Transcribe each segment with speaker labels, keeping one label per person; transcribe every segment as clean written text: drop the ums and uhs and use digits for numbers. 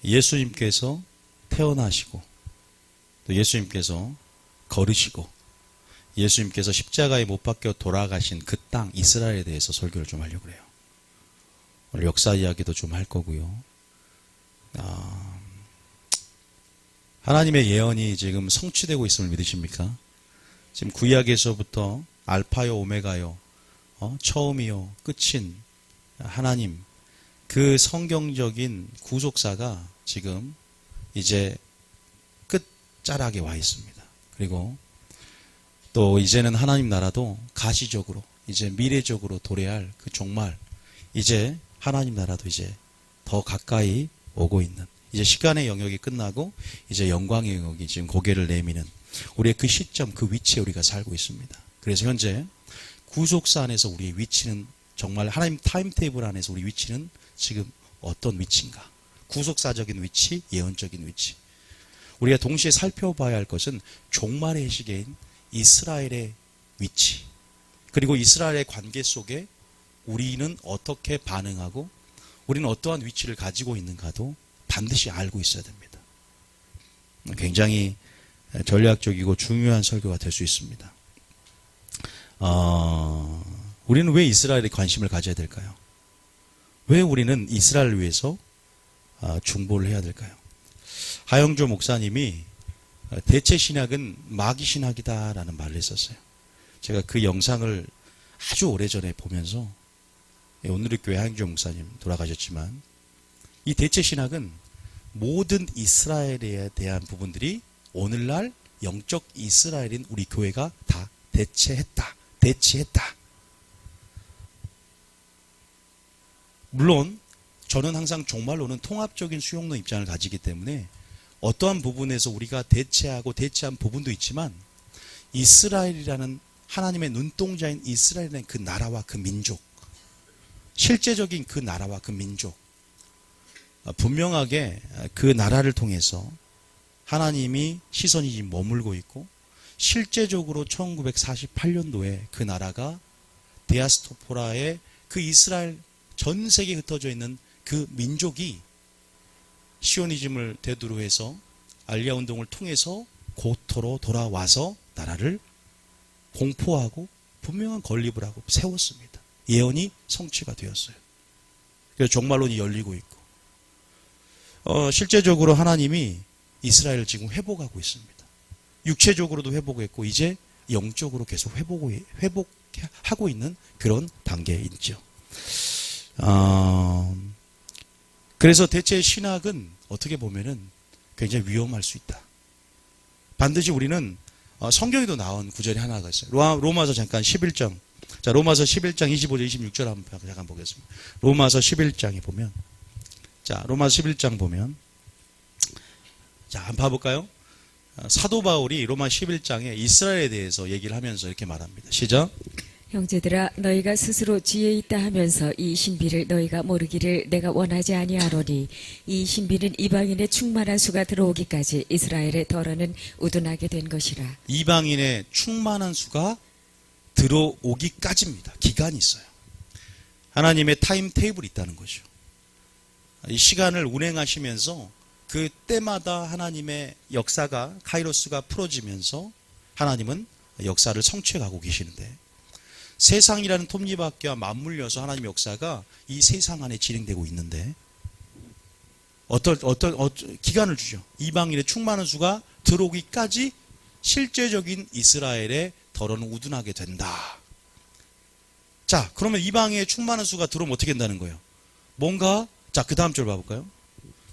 Speaker 1: 예수님께서 태어나시고 또 예수님께서 걸으시고 예수님께서 십자가에 못 박혀 돌아가신 그 땅 이스라엘에 대해서 설교를 좀 하려고 그래요. 오늘 역사 이야기도 좀 할 거고요. 하나님의 예언이 지금 성취되고 있음을 믿으십니까? 지금 구약에서부터 알파요 오메가요, 처음이요 끝인 하나님, 그 성경적인 구속사가 지금 이제 끝자락에 와 있습니다. 그리고 또 이제는 하나님 나라도 가시적으로 이제 미래적으로 도래할 그 종말, 이제 하나님 나라도 이제 더 가까이 오고 있는, 이제 시간의 영역이 끝나고 이제 영광의 영역이 지금 고개를 내미는 우리의 그 시점, 그 위치에 우리가 살고 있습니다. 그래서 현재 구속사 안에서 우리의 위치는, 정말 하나님 타임테이블 안에서 우리 위치는 지금 어떤 위치인가? 구속사적인 위치, 예언적인 위치. 우리가 동시에 살펴봐야 할 것은 종말의 시계인 이스라엘의 위치, 그리고 이스라엘의 관계 속에 우리는 어떻게 반응하고 우리는 어떠한 위치를 가지고 있는가도 반드시 알고 있어야 됩니다. 굉장히 전략적이고 중요한 설교가 될 수 있습니다. 우리는 왜 이스라엘에 관심을 가져야 될까요? 왜 우리는 이스라엘을 위해서 중보를 해야 될까요? 하영조 목사님이 대체 신학은 마귀 신학이다라는 말을 했었어요. 제가 그 영상을 아주 오래전에 보면서, 오늘의 교회 하영조 목사님 돌아가셨지만, 이 대체 신학은 모든 이스라엘에 대한 부분들이 오늘날 영적 이스라엘인 우리 교회가 다 대체했다. 물론 저는 항상 종말론은 통합적인 수용론 입장을 가지기 때문에 어떠한 부분에서 우리가 대체한 부분도 있지만, 이스라엘이라는 하나님의 눈동자인 이스라엘이라는 그 나라와 그 민족, 실제적인 그 나라와 그 민족, 분명하게 그 나라를 통해서 하나님이 시선이 지금 머물고 있고, 실제적으로 1948년도에 그 나라가 디아스포라의 그 이스라엘 전 세계에 흩어져 있는 그 민족이 시오니즘을 대두로 해서 알리아 운동을 통해서 고토로 돌아와서 나라를 공포하고 분명한 건립을 하고 세웠습니다. 예언이 성취가 되었어요. 그래서 종말론이 열리고 있고, 실제적으로 하나님이 이스라엘을 지금 회복하고 있습니다. 육체적으로도 회복했고 이제 영적으로 계속 회복하고 있는 그런 단계에 있죠. 그래서 대체 신학은 어떻게 보면은 굉장히 위험할 수 있다. 반드시 우리는 성경에도 나온 구절이 하나가 있어요. 로마서 잠깐 11장. 자, 로마서 11장 25절 26절 한번 잠깐 보겠습니다. 로마서 11장에 보면, 자, 로마서 11장 보면, 자, 한번 봐볼까요? 사도 바울이 로마 11장에 이스라엘에 대해서 얘기를 하면서 이렇게 말합니다. 시작.
Speaker 2: 형제들아, 너희가 스스로 지혜 있다 하면서 이 신비를 너희가 모르기를 내가 원하지 아니하노니, 이 신비는 이방인의 충만한 수가 들어오기까지 이스라엘의 덜어는 우둔하게 된 것이라.
Speaker 1: 이방인의 충만한 수가 들어오기까지입니다. 기간이 있어요. 하나님의 타임 테이블이 있다는 거죠. 이 시간을 운행하시면서 그 때마다 하나님의 역사가, 카이로스가 풀어지면서 하나님은 역사를 성취해 가고 계시는데, 세상이라는 톱니바퀴와 맞물려서 하나님의 역사가 이 세상 안에 진행되고 있는데, 어떤 기간을 주죠. 이방인의 충만한 수가 들어오기까지 실제적인 이스라엘의 덜어는 우둔하게 된다. 자, 그러면 이방인의 충만한 수가 들어오면 어떻게 된다는 거예요? 뭔가, 자, 그 다음 절 봐볼까요?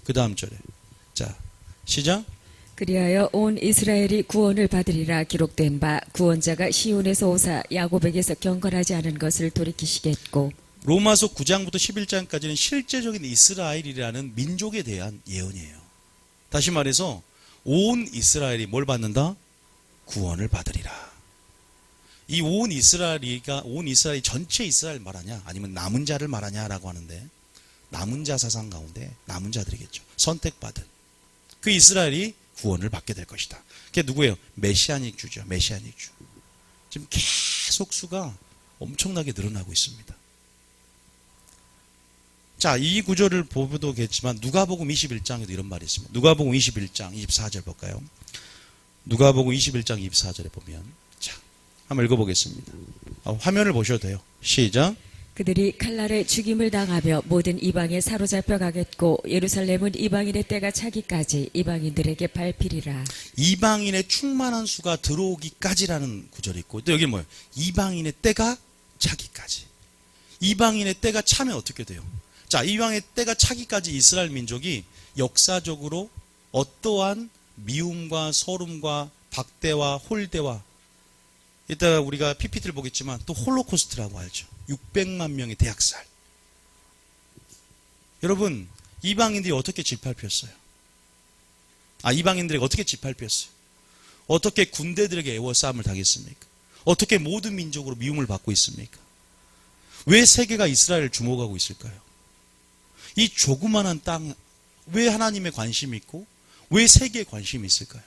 Speaker 1: 그 다음 절에. 자, 시작.
Speaker 2: 그리하여 온 이스라엘이 구원을 받으리라 기록된 바, 구원자가 시온에서 오사 야곱에게서 경건하지 않은 것을 돌이키시겠고.
Speaker 1: 로마서 9장부터 11장까지는 실제적인 이스라엘이라는 민족에 대한 예언이에요. 다시 말해서 온 이스라엘이 뭘 받는다? 구원을 받으리라. 이 온 이스라엘이 전체 이스라엘 말하냐, 아니면 남은 자를 말하냐라고 하는데, 남은 자 사상 가운데 남은 자들이겠죠. 선택받은 그 이스라엘이 구원을 받게 될 것이다. 그게 누구예요? 메시아닉 주죠. 메시아닉 주. 지금 계속 수가 엄청나게 늘어나고 있습니다. 자, 이 구절을 보도겠지만 누가복음 21장에도 이런 말이 있습니다. 누가복음 21장 24절 볼까요? 누가복음 21장 24절에 보면, 자, 한번 읽어보겠습니다. 화면을 보셔도 돼요. 시작.
Speaker 2: 그들이 칼날에 죽임을 당하며 모든 이방에 사로잡혀 가겠고 예루살렘은 이방인의 때가 차기까지 이방인들에게 밟히리라.
Speaker 1: 이방인의 충만한 수가 들어오기까지라는 구절이 있고, 또 여기 뭐예요? 이방인의 때가 차기까지. 이방인의 때가 차면 어떻게 돼요? 자, 이방인의 때가 차기까지 이스라엘 민족이 역사적으로 어떠한 미움과 서름과 박대와 홀대와, 이따가 우리가 PPT를 보겠지만 또 홀로코스트라고 알죠. 600만 명의 대학살. 여러분, 이방인들이 어떻게 짓밟혔어요? 이방인들에게 어떻게 짓밟혔어요? 어떻게 군대들에게 애워싸움을 당했습니까? 어떻게 모든 민족으로 미움을 받고 있습니까? 왜 세계가 이스라엘을 주목하고 있을까요? 이 조그만한 땅, 왜 하나님의 관심이 있고 왜 세계에 관심이 있을까요?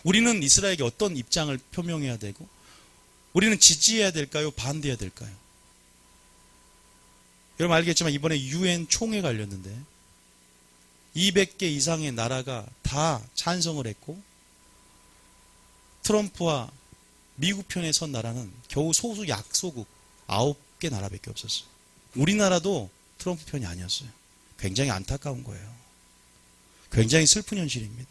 Speaker 1: 우리는 이스라엘에게 어떤 입장을 표명해야 되고 우리는 지지해야 될까요? 반대해야 될까요? 여러분 알겠지만 이번에 UN 총회가 열렸는데 200개 이상의 나라가 다 찬성을 했고 트럼프와 미국 편에 선 나라는 겨우 소수 약소국 9개 나라밖에 없었어요. 우리나라도 트럼프 편이 아니었어요. 굉장히 안타까운 거예요. 굉장히 슬픈 현실입니다.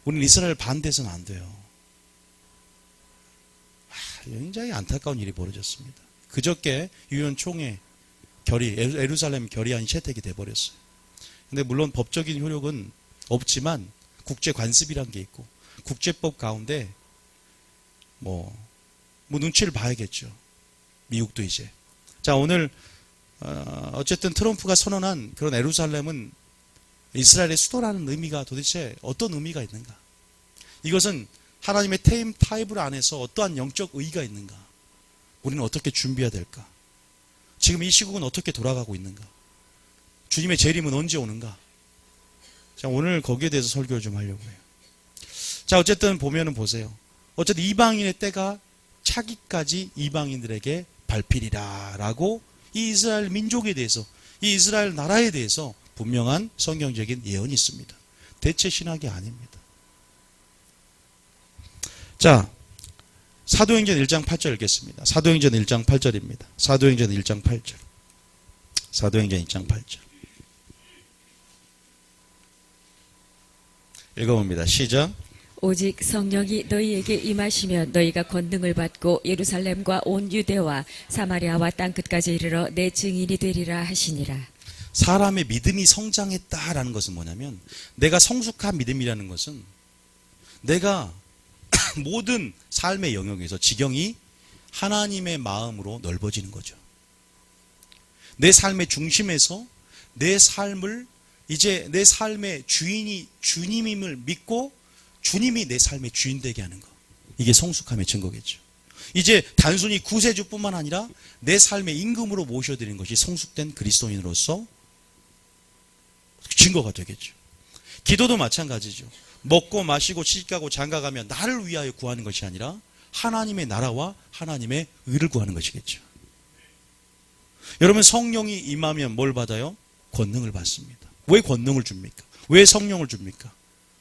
Speaker 1: 우리는 이스라엘 반대해서는 안 돼요. 굉장히 안타까운 일이 벌어졌습니다. 그저께 유엔 총회 결의, 예루살렘 결의안이 채택이 돼버렸어요. 근데 물론 법적인 효력은 없지만 국제 관습이란 게 있고 국제법 가운데 뭐 눈치를 봐야겠죠. 미국도 이제. 자, 오늘 어쨌든 트럼프가 선언한 그런 예루살렘은 이스라엘의 수도라는 의미가 도대체 어떤 의미가 있는가? 이것은 하나님의 타입을 안에서 어떠한 영적 의의가 있는가? 우리는 어떻게 준비해야 될까? 지금 이 시국은 어떻게 돌아가고 있는가? 주님의 재림은 언제 오는가? 자, 오늘 거기에 대해서 설교를 좀 하려고 해요. 자, 어쨌든 보면은 보세요. 어쨌든 이방인의 때가 차기까지 이방인들에게 밟히리라 라고 이 이스라엘 민족에 대해서, 이 이스라엘 나라에 대해서 분명한 성경적인 예언이 있습니다. 대체 신학이 아닙니다. 자, 사도행전 1장 8절 읽겠습니다. 사도행전 1장 8절입니다. 사도행전 1장 8절. 사도행전 1장 8절. 읽어봅니다. 시작.
Speaker 2: 오직 성령이 너희에게 임하시면 너희가 권능을 받고 예루살렘과 온 유대와 사마리아와 땅끝까지 이르러 내 증인이 되리라 하시니라.
Speaker 1: 사람의 믿음이 성장했다라는 것은 뭐냐면 내가 성숙한 믿음이라는 것은 내가 모든 삶의 영역에서 지경이 하나님의 마음으로 넓어지는 거죠. 내 삶의 중심에서 내 삶을 이제 내 삶의 주인이 주님임을 믿고 주님이 내 삶의 주인 되게 하는 것. 이게 성숙함의 증거겠죠. 이제 단순히 구세주뿐만 아니라 내 삶의 임금으로 모셔드리는 것이 성숙된 그리스도인으로서 증거가 되겠죠. 기도도 마찬가지죠. 먹고 마시고 시집가고 장가가며 나를 위하여 구하는 것이 아니라 하나님의 나라와 하나님의 의를 구하는 것이겠죠. 여러분 성령이 임하면 뭘 받아요? 권능을 받습니다. 왜 권능을 줍니까? 왜 성령을 줍니까?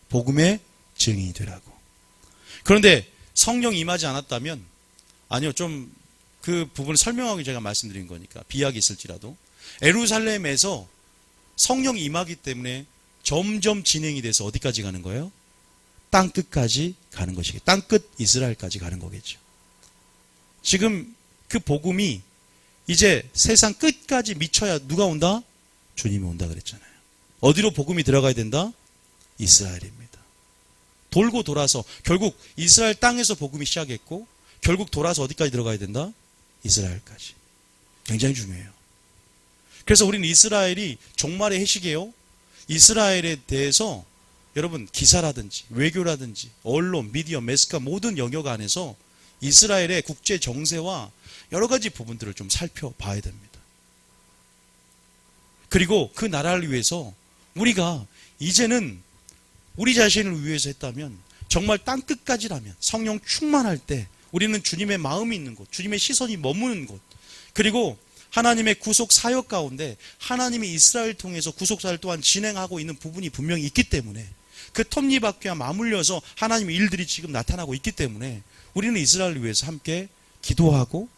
Speaker 1: 복음의 증인이 되라고. 그런데 성령이 임하지 않았다면 아니요, 좀 그 부분을 설명하기 제가 말씀드린 거니까 비약이 있을지라도 예루살렘에서 성령이 임하기 때문에 점점 진행이 돼서 어디까지 가는 거예요? 땅끝까지 가는 것이겠죠. 땅끝 이스라엘까지 가는 거겠죠. 지금 그 복음이 이제 세상 끝까지 미쳐야 누가 온다? 주님이 온다 그랬잖아요. 어디로 복음이 들어가야 된다? 이스라엘입니다. 돌고 돌아서 결국 이스라엘 땅에서 복음이 시작했고 결국 돌아서 어디까지 들어가야 된다? 이스라엘까지. 굉장히 중요해요. 그래서 우리는 이스라엘이 종말의 해시계요. 이스라엘에 대해서 여러분 기사라든지 외교라든지 언론, 미디어, 매스컴 모든 영역 안에서 이스라엘의 국제 정세와 여러 가지 부분들을 좀 살펴봐야 됩니다. 그리고 그 나라를 위해서 우리가 이제는 우리 자신을 위해서 했다면 정말 땅끝까지라면 성령 충만할 때 우리는 주님의 마음이 있는 곳, 주님의 시선이 머무는 곳, 그리고 하나님의 구속 사역 가운데 하나님이 이스라엘 통해서 구속 사역을 또한 진행하고 있는 부분이 분명히 있기 때문에 그 톱니바퀴와 맞물려서 하나님의 일들이 지금 나타나고 있기 때문에 우리는 이스라엘을 위해서 함께 기도하고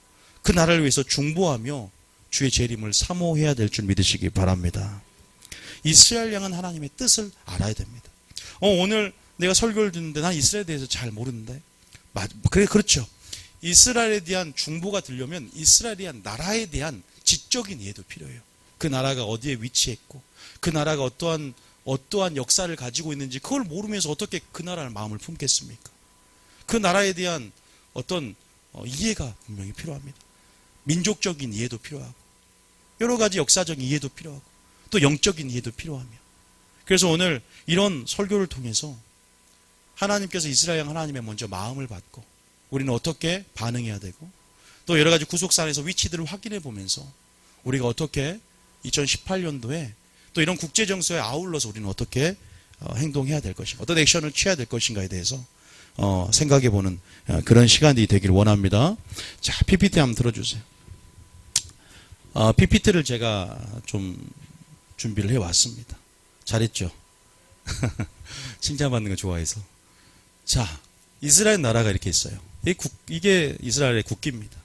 Speaker 1: 그 나라를 위해서 중보하며 주의 재림을 사모해야 될 줄 믿으시기 바랍니다. 이스라엘 향한 하나님의 뜻을 알아야 됩니다. 오늘 내가 설교를 듣는데 난 이스라엘에 대해서 잘 모르는데 그렇죠. 이스라엘에 대한 중보가 되려면 이스라엘에 대한 나라에 대한 지적인 이해도 필요해요. 그 나라가 어디에 위치했고 그 나라가 어떠한 역사를 가지고 있는지 그걸 모르면서 어떻게 그 나라를 마음을 품겠습니까? 그 나라에 대한 어떤 이해가 분명히 필요합니다. 민족적인 이해도 필요하고 여러 가지 역사적인 이해도 필요하고 또 영적인 이해도 필요하며 그래서 오늘 이런 설교를 통해서 하나님께서 이스라엘 하나님의 먼저 마음을 받고 우리는 어떻게 반응해야 되고 또 여러 가지 구속산에서 위치들을 확인해 보면서 우리가 어떻게 2018년도에 또 이런 국제정서에 아울러서 우리는 어떻게 행동해야 될 것인가 어떤 액션을 취해야 될 것인가에 대해서 생각해 보는 그런 시간이 되길 원합니다. 자, PPT 한번 들어주세요. PPT를 제가 좀 준비를 해왔습니다. 잘했죠? 칭찬받는 거 좋아해서. 자, 이스라엘 나라가 이렇게 있어요. 이게 이스라엘의 국기입니다.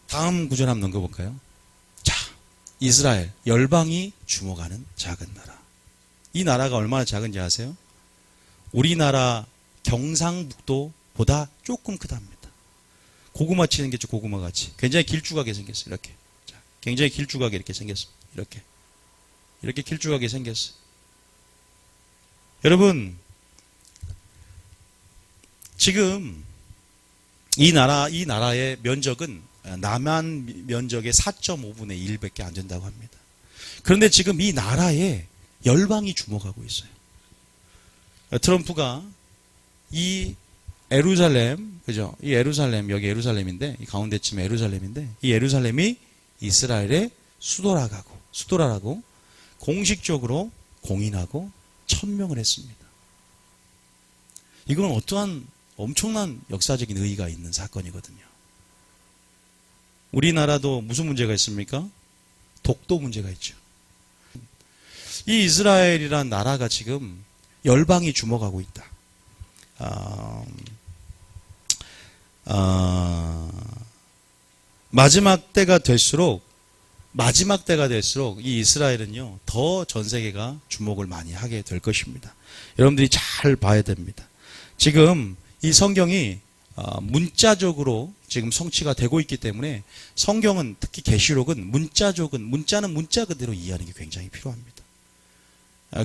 Speaker 1: 다음 구절 한번 넘겨볼까요? 자, 이스라엘, 열방이 주목하는 작은 나라. 이 나라가 얼마나 작은지 아세요? 우리나라 경상북도보다 조금 크답니다. 고구마 치는 게 고구마 같이. 굉장히 길쭉하게 생겼어요. 이렇게. 자, 굉장히 길쭉하게 이렇게 생겼어요. 이렇게 길쭉하게 생겼어요. 여러분, 지금 이 나라의 면적은 남한 면적의 4.5분의 1밖에 안 된다고 합니다. 그런데 지금 이 나라에 열방이 주목하고 있어요. 트럼프가 이 예루살렘, 그죠? 이 예루살렘, 여기 예루살렘인데, 이 가운데쯤에 예루살렘인데, 이 예루살렘이 이스라엘의 수도라라고 공식적으로 공인하고 천명을 했습니다. 이건 어떠한 엄청난 역사적인 의의가 있는 사건이거든요. 우리나라도 무슨 문제가 있습니까? 독도 문제가 있죠. 이 이스라엘이란 나라가 지금 열방이 주목하고 있다. 마지막 때가 될수록 이 이스라엘은요, 더 전 세계가 주목을 많이 하게 될 것입니다. 여러분들이 잘 봐야 됩니다. 지금 이 성경이 문자적으로 지금 성취가 되고 있기 때문에 성경은 특히 계시록은 문자는 문자 그대로 이해하는 게 굉장히 필요합니다.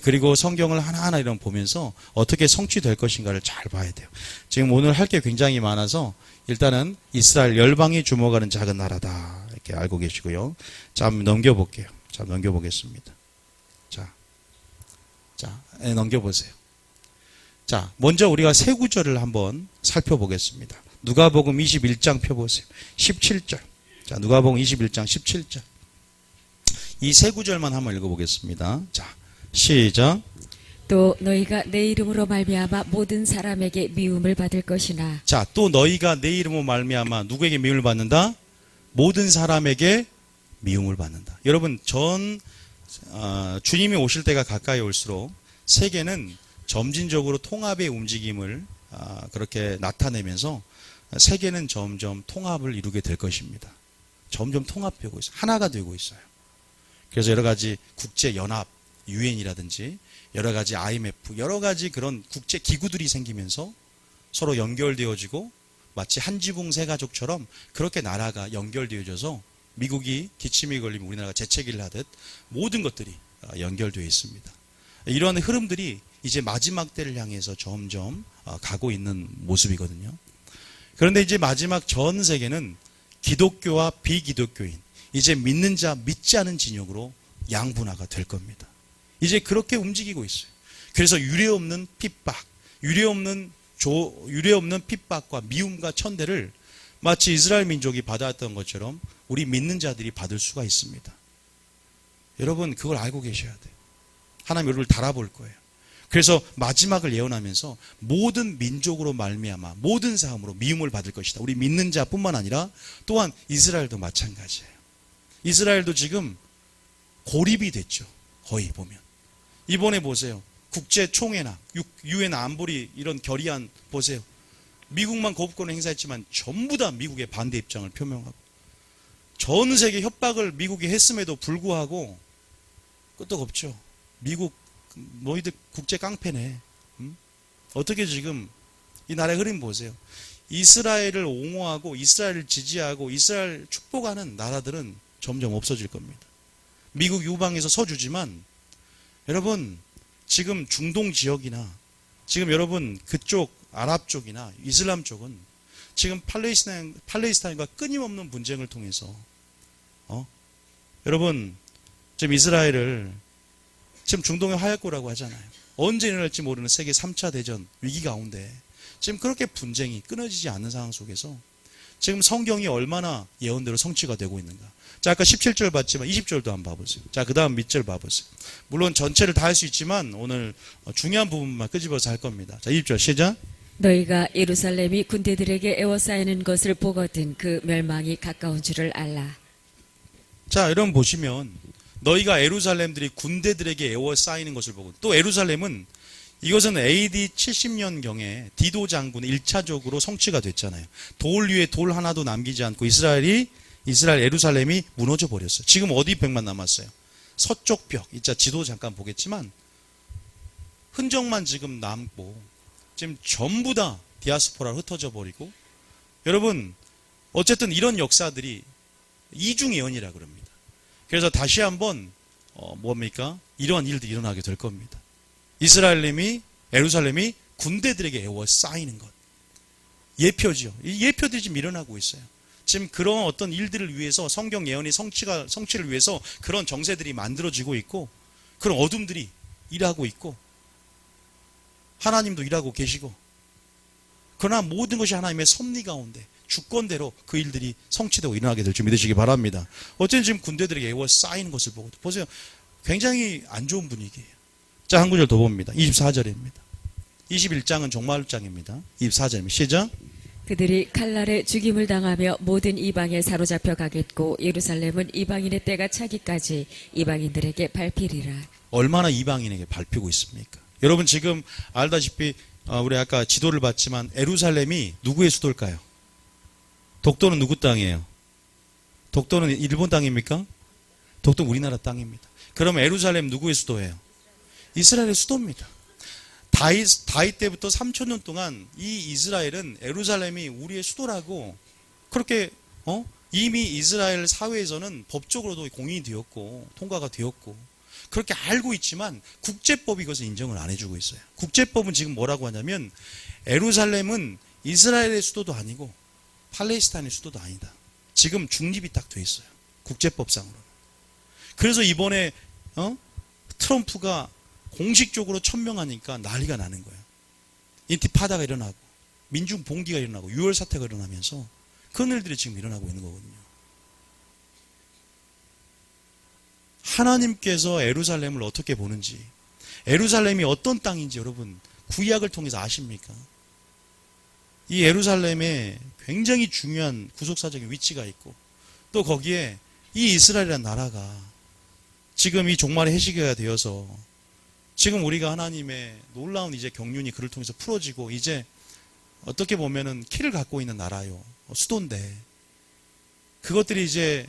Speaker 1: 그리고 성경을 하나하나 이런 보면서 어떻게 성취될 것인가를 잘 봐야 돼요. 지금 오늘 할 게 굉장히 많아서 일단은 이스라엘 열방이 주목하는 작은 나라다 이렇게 알고 계시고요. 자, 한번 넘겨볼게요. 자, 넘겨보겠습니다. 자, 넘겨보세요. 자, 먼저 우리가 세 구절을 한번 살펴보겠습니다. 누가복음 21장 펴보세요. 17절. 자, 누가복음 21장 17절. 이 세 구절만 한번 읽어보겠습니다. 자, 시작.
Speaker 2: 또 너희가 내 이름으로 말미암아 모든 사람에게 미움을 받을 것이나.
Speaker 1: 자, 또 너희가 내 이름으로 말미암아 누구에게 미움을 받는다? 모든 사람에게 미움을 받는다. 여러분, 주님이 오실 때가 가까이 올수록 세계는 점진적으로 통합의 움직임을 그렇게 나타내면서 세계는 점점 통합을 이루게 될 것입니다. 점점 통합되고 있어요. 하나가 되고 있어요. 그래서 여러 가지 국제연합, 유엔이라든지 여러 가지 IMF, 여러 가지 그런 국제 기구들이 생기면서 서로 연결되어지고 마치 한 지붕 세 가족처럼 그렇게 나라가 연결되어져서 미국이 기침이 걸리면 우리나라가 재채기를 하듯 모든 것들이 연결되어 있습니다. 이러한 흐름들이 이제 마지막 때를 향해서 점점 가고 있는 모습이거든요. 그런데 이제 마지막 전 세계는 기독교와 비기독교인, 이제 믿는 자, 믿지 않은 진영으로 양분화가 될 겁니다. 이제 그렇게 움직이고 있어요. 그래서 유례없는 핍박, 유례없는 핍박과 미움과 천대를 마치 이스라엘 민족이 받아왔던 것처럼 우리 믿는 자들이 받을 수가 있습니다. 여러분, 그걸 알고 계셔야 돼요. 하나님 여러분을 달아볼 거예요. 그래서 마지막을 예언하면서 모든 민족으로 말미암아 모든 사람으로 미움을 받을 것이다. 우리 믿는 자뿐만 아니라 또한 이스라엘도 마찬가지예요. 이스라엘도 지금 고립이 됐죠. 거의 보면. 이번에 보세요. 국제 총회나 유엔 안보리 이런 결의안 보세요. 미국만 거부권을 행사했지만 전부 다 미국의 반대 입장을 표명하고 전 세계 협박을 미국이 했음에도 불구하고 끄떡없죠. 미국 너희들 국제 깡패네. 어떻게 지금 이 나라의 흐름 보세요. 이스라엘을 옹호하고 이스라엘을 지지하고 이스라엘 축복하는 나라들은 점점 없어질 겁니다. 미국 유방에서 서주지만 여러분 지금 중동 지역이나 지금 여러분 그쪽 아랍 쪽이나 이슬람 쪽은 지금 팔레스타인과 끊임없는 분쟁을 통해서 여러분 지금 이스라엘을 지금 중동의 화약고라고 하잖아요. 언제 일어날지 모르는 세계 3차 대전 위기 가운데 지금 그렇게 분쟁이 끊어지지 않는 상황 속에서 지금 성경이 얼마나 예언대로 성취가 되고 있는가. 자, 아까 17절 봤지만 20절도 한번 봐보세요. 자, 그 다음 밑절 봐보세요. 물론 전체를 다 할 수 있지만 오늘 중요한 부분만 끄집어서 할 겁니다. 자, 20절 시작.
Speaker 2: 너희가 예루살렘이 군대들에게 에워싸이는 것을 보거든 그 멸망이 가까운 줄을 알라.
Speaker 1: 자, 여러분 보시면 너희가 예루살렘들이 군대들에게 에워싸이는 것을 보고 또 예루살렘은 이것은 AD 70년경에 디도 장군 1차적으로 성취가 됐잖아요. 돌 위에 돌 하나도 남기지 않고 이스라엘 예루살렘이 무너져 버렸어요. 지금 어디 벽만 남았어요? 서쪽 벽. 이자 지도 잠깐 보겠지만 흔적만 지금 남고 지금 전부 다 디아스포라로 흩어져 버리고 여러분 어쨌든 이런 역사들이 이중예언이라 그럽니다. 그래서 다시 한번 뭡니까? 이러한 일들이 일어나게 될 겁니다. 예루살렘이 군대들에게 에워싸이는 것. 예표죠. 이 예표들이 지금 일어나고 있어요. 지금 그런 어떤 일들을 위해서 성경 예언이 성취를 위해서 그런 정세들이 만들어지고 있고 그런 어둠들이 일하고 있고 하나님도 일하고 계시고 그러나 모든 것이 하나님의 섭리 가운데 주권대로 그 일들이 성취되고 일어나게 될 줄 믿으시기 바랍니다. 어쨌든 지금 군대들에게 에워싸이는 것을 보고 보세요. 굉장히 안 좋은 분위기예요. 자, 한 구절 더 봅니다. 24절입니다. 21장은 종말장입니다. 24절입니다. 시작.
Speaker 2: 그들이 칼날에 죽임을 당하며 모든 이방에 사로잡혀 가겠고 예루살렘은 이방인의 때가 차기까지 이방인들에게 밟히리라.
Speaker 1: 얼마나 이방인에게 밟히고 있습니까? 여러분 지금 알다시피 우리 아까 지도를 봤지만 예루살렘이 누구의 수도일까요? 독도는 누구 땅이에요? 독도는 일본 땅입니까? 독도는 우리나라 땅입니다. 그러면 예루살렘 누구의 수도예요? 이스라엘의 수도입니다. 다윗 때부터 3,000년 동안 이 이스라엘은 예루살렘이 우리의 수도라고 그렇게 이미 이스라엘 사회에서는 법적으로도 공인이 되었고 통과가 되었고 그렇게 알고 있지만 국제법이 그것을 인정을 안 해주고 있어요. 국제법은 지금 뭐라고 하냐면 예루살렘은 이스라엘의 수도도 아니고 팔레스타인의 수도도 아니다. 지금 중립이 딱 돼 있어요. 국제법상으로. 그래서 이번에 트럼프가 공식적으로 천명하니까 난리가 나는 거예요. 인티파다가 일어나고 민중 봉기가 일어나고 6월 사태가 일어나면서 그런 일들이 지금 일어나고 있는 거거든요. 하나님께서 예루살렘을 어떻게 보는지 예루살렘이 어떤 땅인지 여러분 구약을 통해서 아십니까? 이 예루살렘에 굉장히 중요한 구속사적인 위치가 있고 또 거기에 이 이스라엘이라는 나라가 지금 이 종말의 해시계가 되어서 지금 우리가 하나님의 놀라운 이제 경륜이 그를 통해서 풀어지고 이제 어떻게 보면은 키를 갖고 있는 나라요. 수도인데 그것들이 이제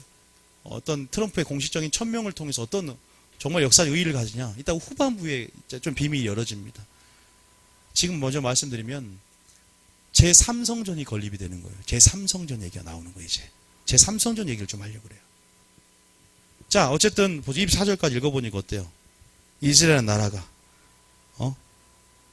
Speaker 1: 어떤 트럼프의 공식적인 천명을 통해서 어떤 정말 역사적 의의를 가지냐. 이따 후반부에 좀 비밀이 열어집니다. 지금 먼저 말씀드리면 제3성전이 건립이 되는 거예요. 제3성전 얘기가 나오는 거예요. 이제 제3성전 얘기를 좀 하려고 그래요. 자, 어쨌든 24절까지 읽어보니까 어때요? 이스라엘 나라가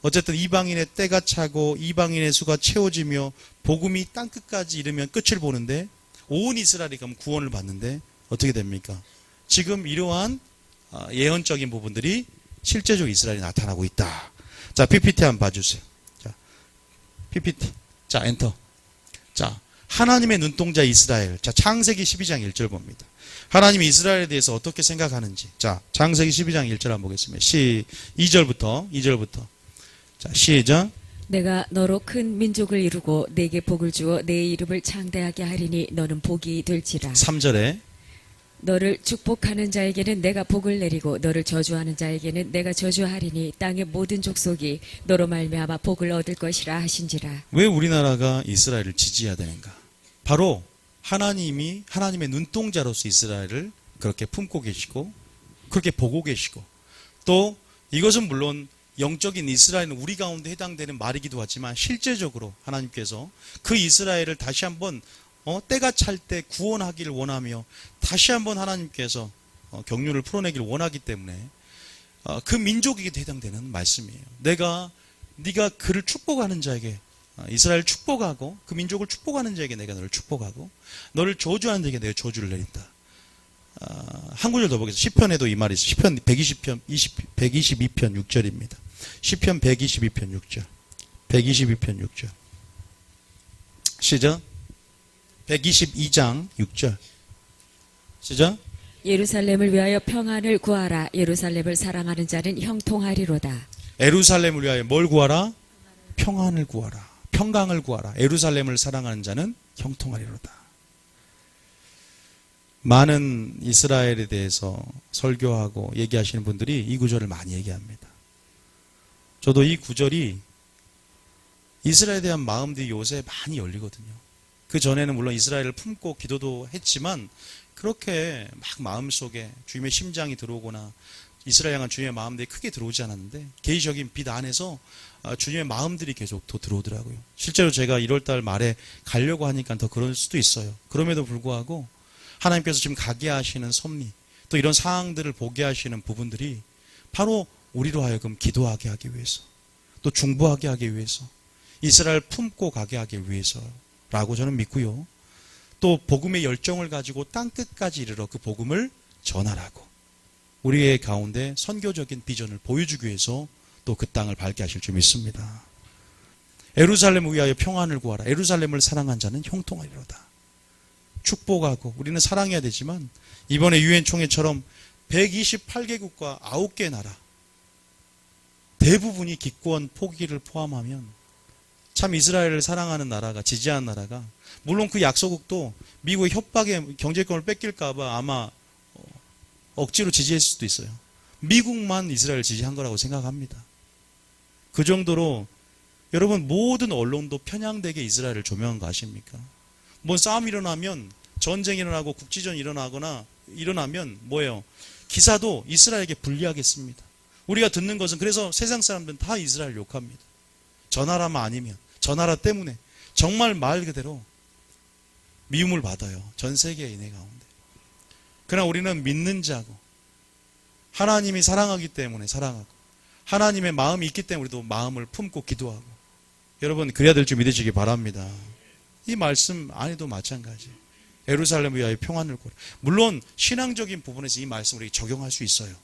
Speaker 1: 어쨌든 이방인의 때가 차고 이방인의 수가 채워지며 복음이 땅끝까지 이르면 끝을 보는데 온 이스라엘이 그럼 구원을 받는데 어떻게 됩니까? 지금 이러한 예언적인 부분들이 실제적으로 이스라엘이 나타나고 있다. 자, PPT 한번 봐주세요. 자, PPT. 자, 엔터. 자, 하나님의 눈동자 이스라엘. 자, 창세기 12장 1절 봅니다. 하나님이 이스라엘에 대해서 어떻게 생각하는지. 자, 창세기 12장 1절 한번 보겠습니다. 2절부터. 자, 시작.
Speaker 2: 내가 너로 큰 민족을 이루고 내게 복을 주어 내 이름을 창대하게 하리니 너는 복이 될지라.
Speaker 1: 3절에
Speaker 2: 너를 축복하는 자에게는 내가 복을 내리고 너를 저주하는 자에게는 내가 저주하리니 땅의 모든 족속이 너로 말미암아 복을 얻을 것이라 하신지라.
Speaker 1: 왜 우리나라가 이스라엘을 지지해야 되는가? 바로 하나님의 눈동자로서 이스라엘을 그렇게 품고 계시고 그렇게 보고 계시고, 또 이것은 물론 영적인 이스라엘은 우리 가운데 해당되는 말이기도 하지만 실제적으로 하나님께서 그 이스라엘을 다시 한번 때가 찰 때 구원하기를 원하며 다시 한번 하나님께서 경륜을 풀어내기를 원하기 때문에 그 민족에게 해당되는 말씀이에요. 네가 그를 축복하는 자에게, 이스라엘 축복하고 그 민족을 축복하는 자에게 내가 너를 축복하고 너를 저주하는 자에게 내가 저주를 내린다. 한 구절 더 보겠습니다. 시편에도 이 말이 있어요. 시편 122편 6절입니다. 시편 122편 6절. 122편 6절. 시작. 122장 6절. 시작.
Speaker 2: 예루살렘을 위하여 평안을 구하라. 예루살렘을 사랑하는 자는 형통하리로다.
Speaker 1: 예루살렘을 위하여 뭘 구하라? 평안을 구하라. 평강을 구하라. 예루살렘을 사랑하는 자는 형통하리로다. 많은 이스라엘에 대해서 설교하고 얘기하시는 분들이 이 구절을 많이 얘기합니다. 저도 이 구절이 이스라엘에 대한 마음들이 요새 많이 열리거든요. 그 전에는 물론 이스라엘을 품고 기도도 했지만 그렇게 막 마음속에 주님의 심장이 들어오거나 이스라엘 향한 주님의 마음들이 크게 들어오지 않았는데 개인적인 빛 안에서 주님의 마음들이 계속 더 들어오더라고요. 실제로 제가 1월달 말에 가려고 하니까 더 그럴 수도 있어요. 그럼에도 불구하고 하나님께서 지금 가게 하시는 섭리, 또 이런 상황들을 보게 하시는 부분들이 바로 우리로 하여금 기도하게 하기 위해서, 또 중보하게 하기 위해서, 이스라엘 품고 가게 하기 위해서라고 저는 믿고요. 또 복음의 열정을 가지고 땅끝까지 이르러 그 복음을 전하라고 우리의 가운데 선교적인 비전을 보여주기 위해서 또 그 땅을 밝게 하실 줄 믿습니다. 예루살렘을 위하여 평안을 구하라. 예루살렘을 사랑한 자는 형통하리로다. 축복하고 우리는 사랑해야 되지만 이번에 유엔 총회처럼 128개국과 9개 나라 대부분이 기권 포기를 포함하면 참 이스라엘을 사랑하는 나라가, 지지하는 나라가, 물론 그 약소국도 미국의 협박에 경제권을 뺏길까 봐 아마 억지로 지지했을 수도 있어요. 미국만 이스라엘을 지지한 거라고 생각합니다. 그 정도로 여러분 모든 언론도 편향되게 이스라엘을 조명한 거 아십니까? 뭐 싸움 일어나면, 전쟁이 일어나고 국지전이 일어나면 뭐예요? 기사도 이스라엘에게 불리하겠습니다. 우리가 듣는 것은, 그래서 세상 사람들은 다 이스라엘 욕합니다. 저 나라만 아니면, 저 나라 때문에 정말 말 그대로 미움을 받아요. 전 세계인의 가운데. 그러나 우리는 믿는 자고 하나님이 사랑하기 때문에 사랑하고 하나님의 마음이 있기 때문에 우리도 마음을 품고 기도하고, 여러분 그래야 될 줄 믿으시기 바랍니다. 이 말씀 안에도 마찬가지. 예루살렘을 위하여 평안을 구하라. 물론 신앙적인 부분에서 이 말씀을 우리 적용할 수 있어요.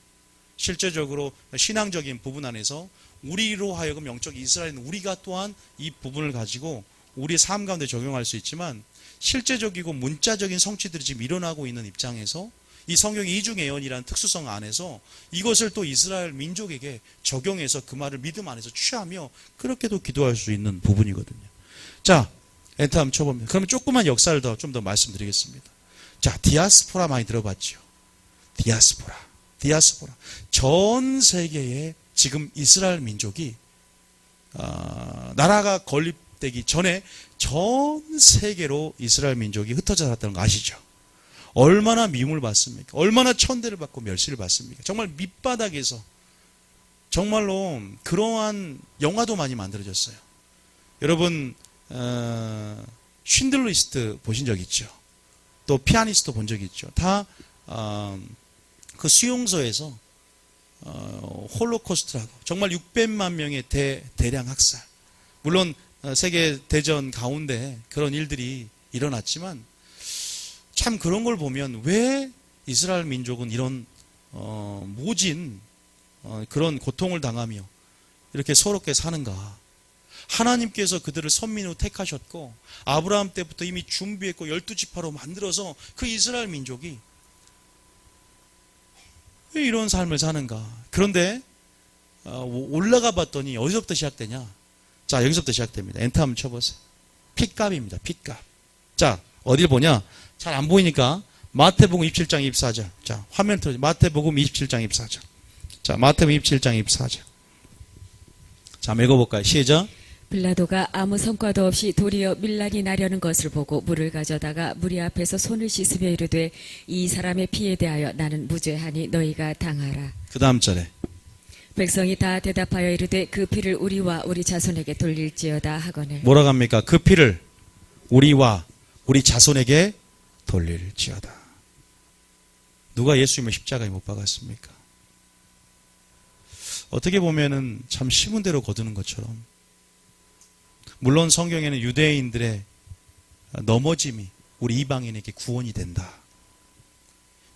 Speaker 1: 실제적으로 신앙적인 부분 안에서 우리로 하여금 영적 이스라엘은 우리가 또한 이 부분을 가지고 우리의 삶 가운데 적용할 수 있지만, 실제적이고 문자적인 성취들이 지금 일어나고 있는 입장에서 이 성경의 이중 예언이라는 특수성 안에서 이것을 또 이스라엘 민족에게 적용해서 그 말을 믿음 안에서 취하며 그렇게도 기도할 수 있는 부분이거든요. 자, 엔터 한번 쳐봅니다. 그러면 조그만 역사를 좀 더 말씀드리겠습니다. 자, 디아스포라 많이 들어봤죠? 디아스포라. 전 세계에 지금 이스라엘 민족이 나라가 건립되기 전에 전 세계로 이스라엘 민족이 흩어져 살았다는 거 아시죠? 얼마나 미움을 받습니까? 얼마나 천대를 받고 멸시를 받습니까? 정말 밑바닥에서 정말로 그러한 영화도 많이 만들어졌어요. 여러분 쉰들러 리스트 보신 적 있죠? 또 피아니스트 본 적 있죠? 다 그 수용소에서 홀로코스트라고 정말 600만 명의 대량 학살, 물론 세계 대전 가운데 그런 일들이 일어났지만 참 그런 걸 보면 왜 이스라엘 민족은 이런 모진 그런 고통을 당하며 이렇게 서럽게 사는가? 하나님께서 그들을 선민으로 택하셨고 아브라함 때부터 이미 준비했고 12지파로 만들어서 그 이스라엘 민족이 왜 이런 삶을 사는가? 그런데 올라가 봤더니 어디서부터 시작되냐? 자, 여기서부터 시작됩니다. 엔터 한번 쳐보세요. 핏값입니다. 핏값. 자, 어딜 보냐? 잘 안 보이니까 마태복음 27장 24절. 자, 화면 틀어주세요. 마태복음 27장 24절. 자, 마태복음 27장 24절. 자, 한번 읽어볼까요? 시작.
Speaker 2: 빌라도가 아무 성과도 없이 도리어 밀란이 나려는 것을 보고 물을 가져다가 무리 앞에서 손을 씻으며 이르되 이 사람의 피에 대하여 나는 무죄하니 너희가 당하라.
Speaker 1: 그 다음 절에.
Speaker 2: 백성이 다 대답하여 이르되 그 피를 우리와 우리 자손에게 돌릴지어다 하거늘.
Speaker 1: 뭐라고 합니까? 그 피를 우리와 우리 자손에게 돌릴지어다. 누가 예수님을 십자가에 못 박았습니까? 어떻게 보면은 참 심은 대로 거두는 것처럼, 물론 성경에는 유대인들의 넘어짐이 우리 이방인에게 구원이 된다.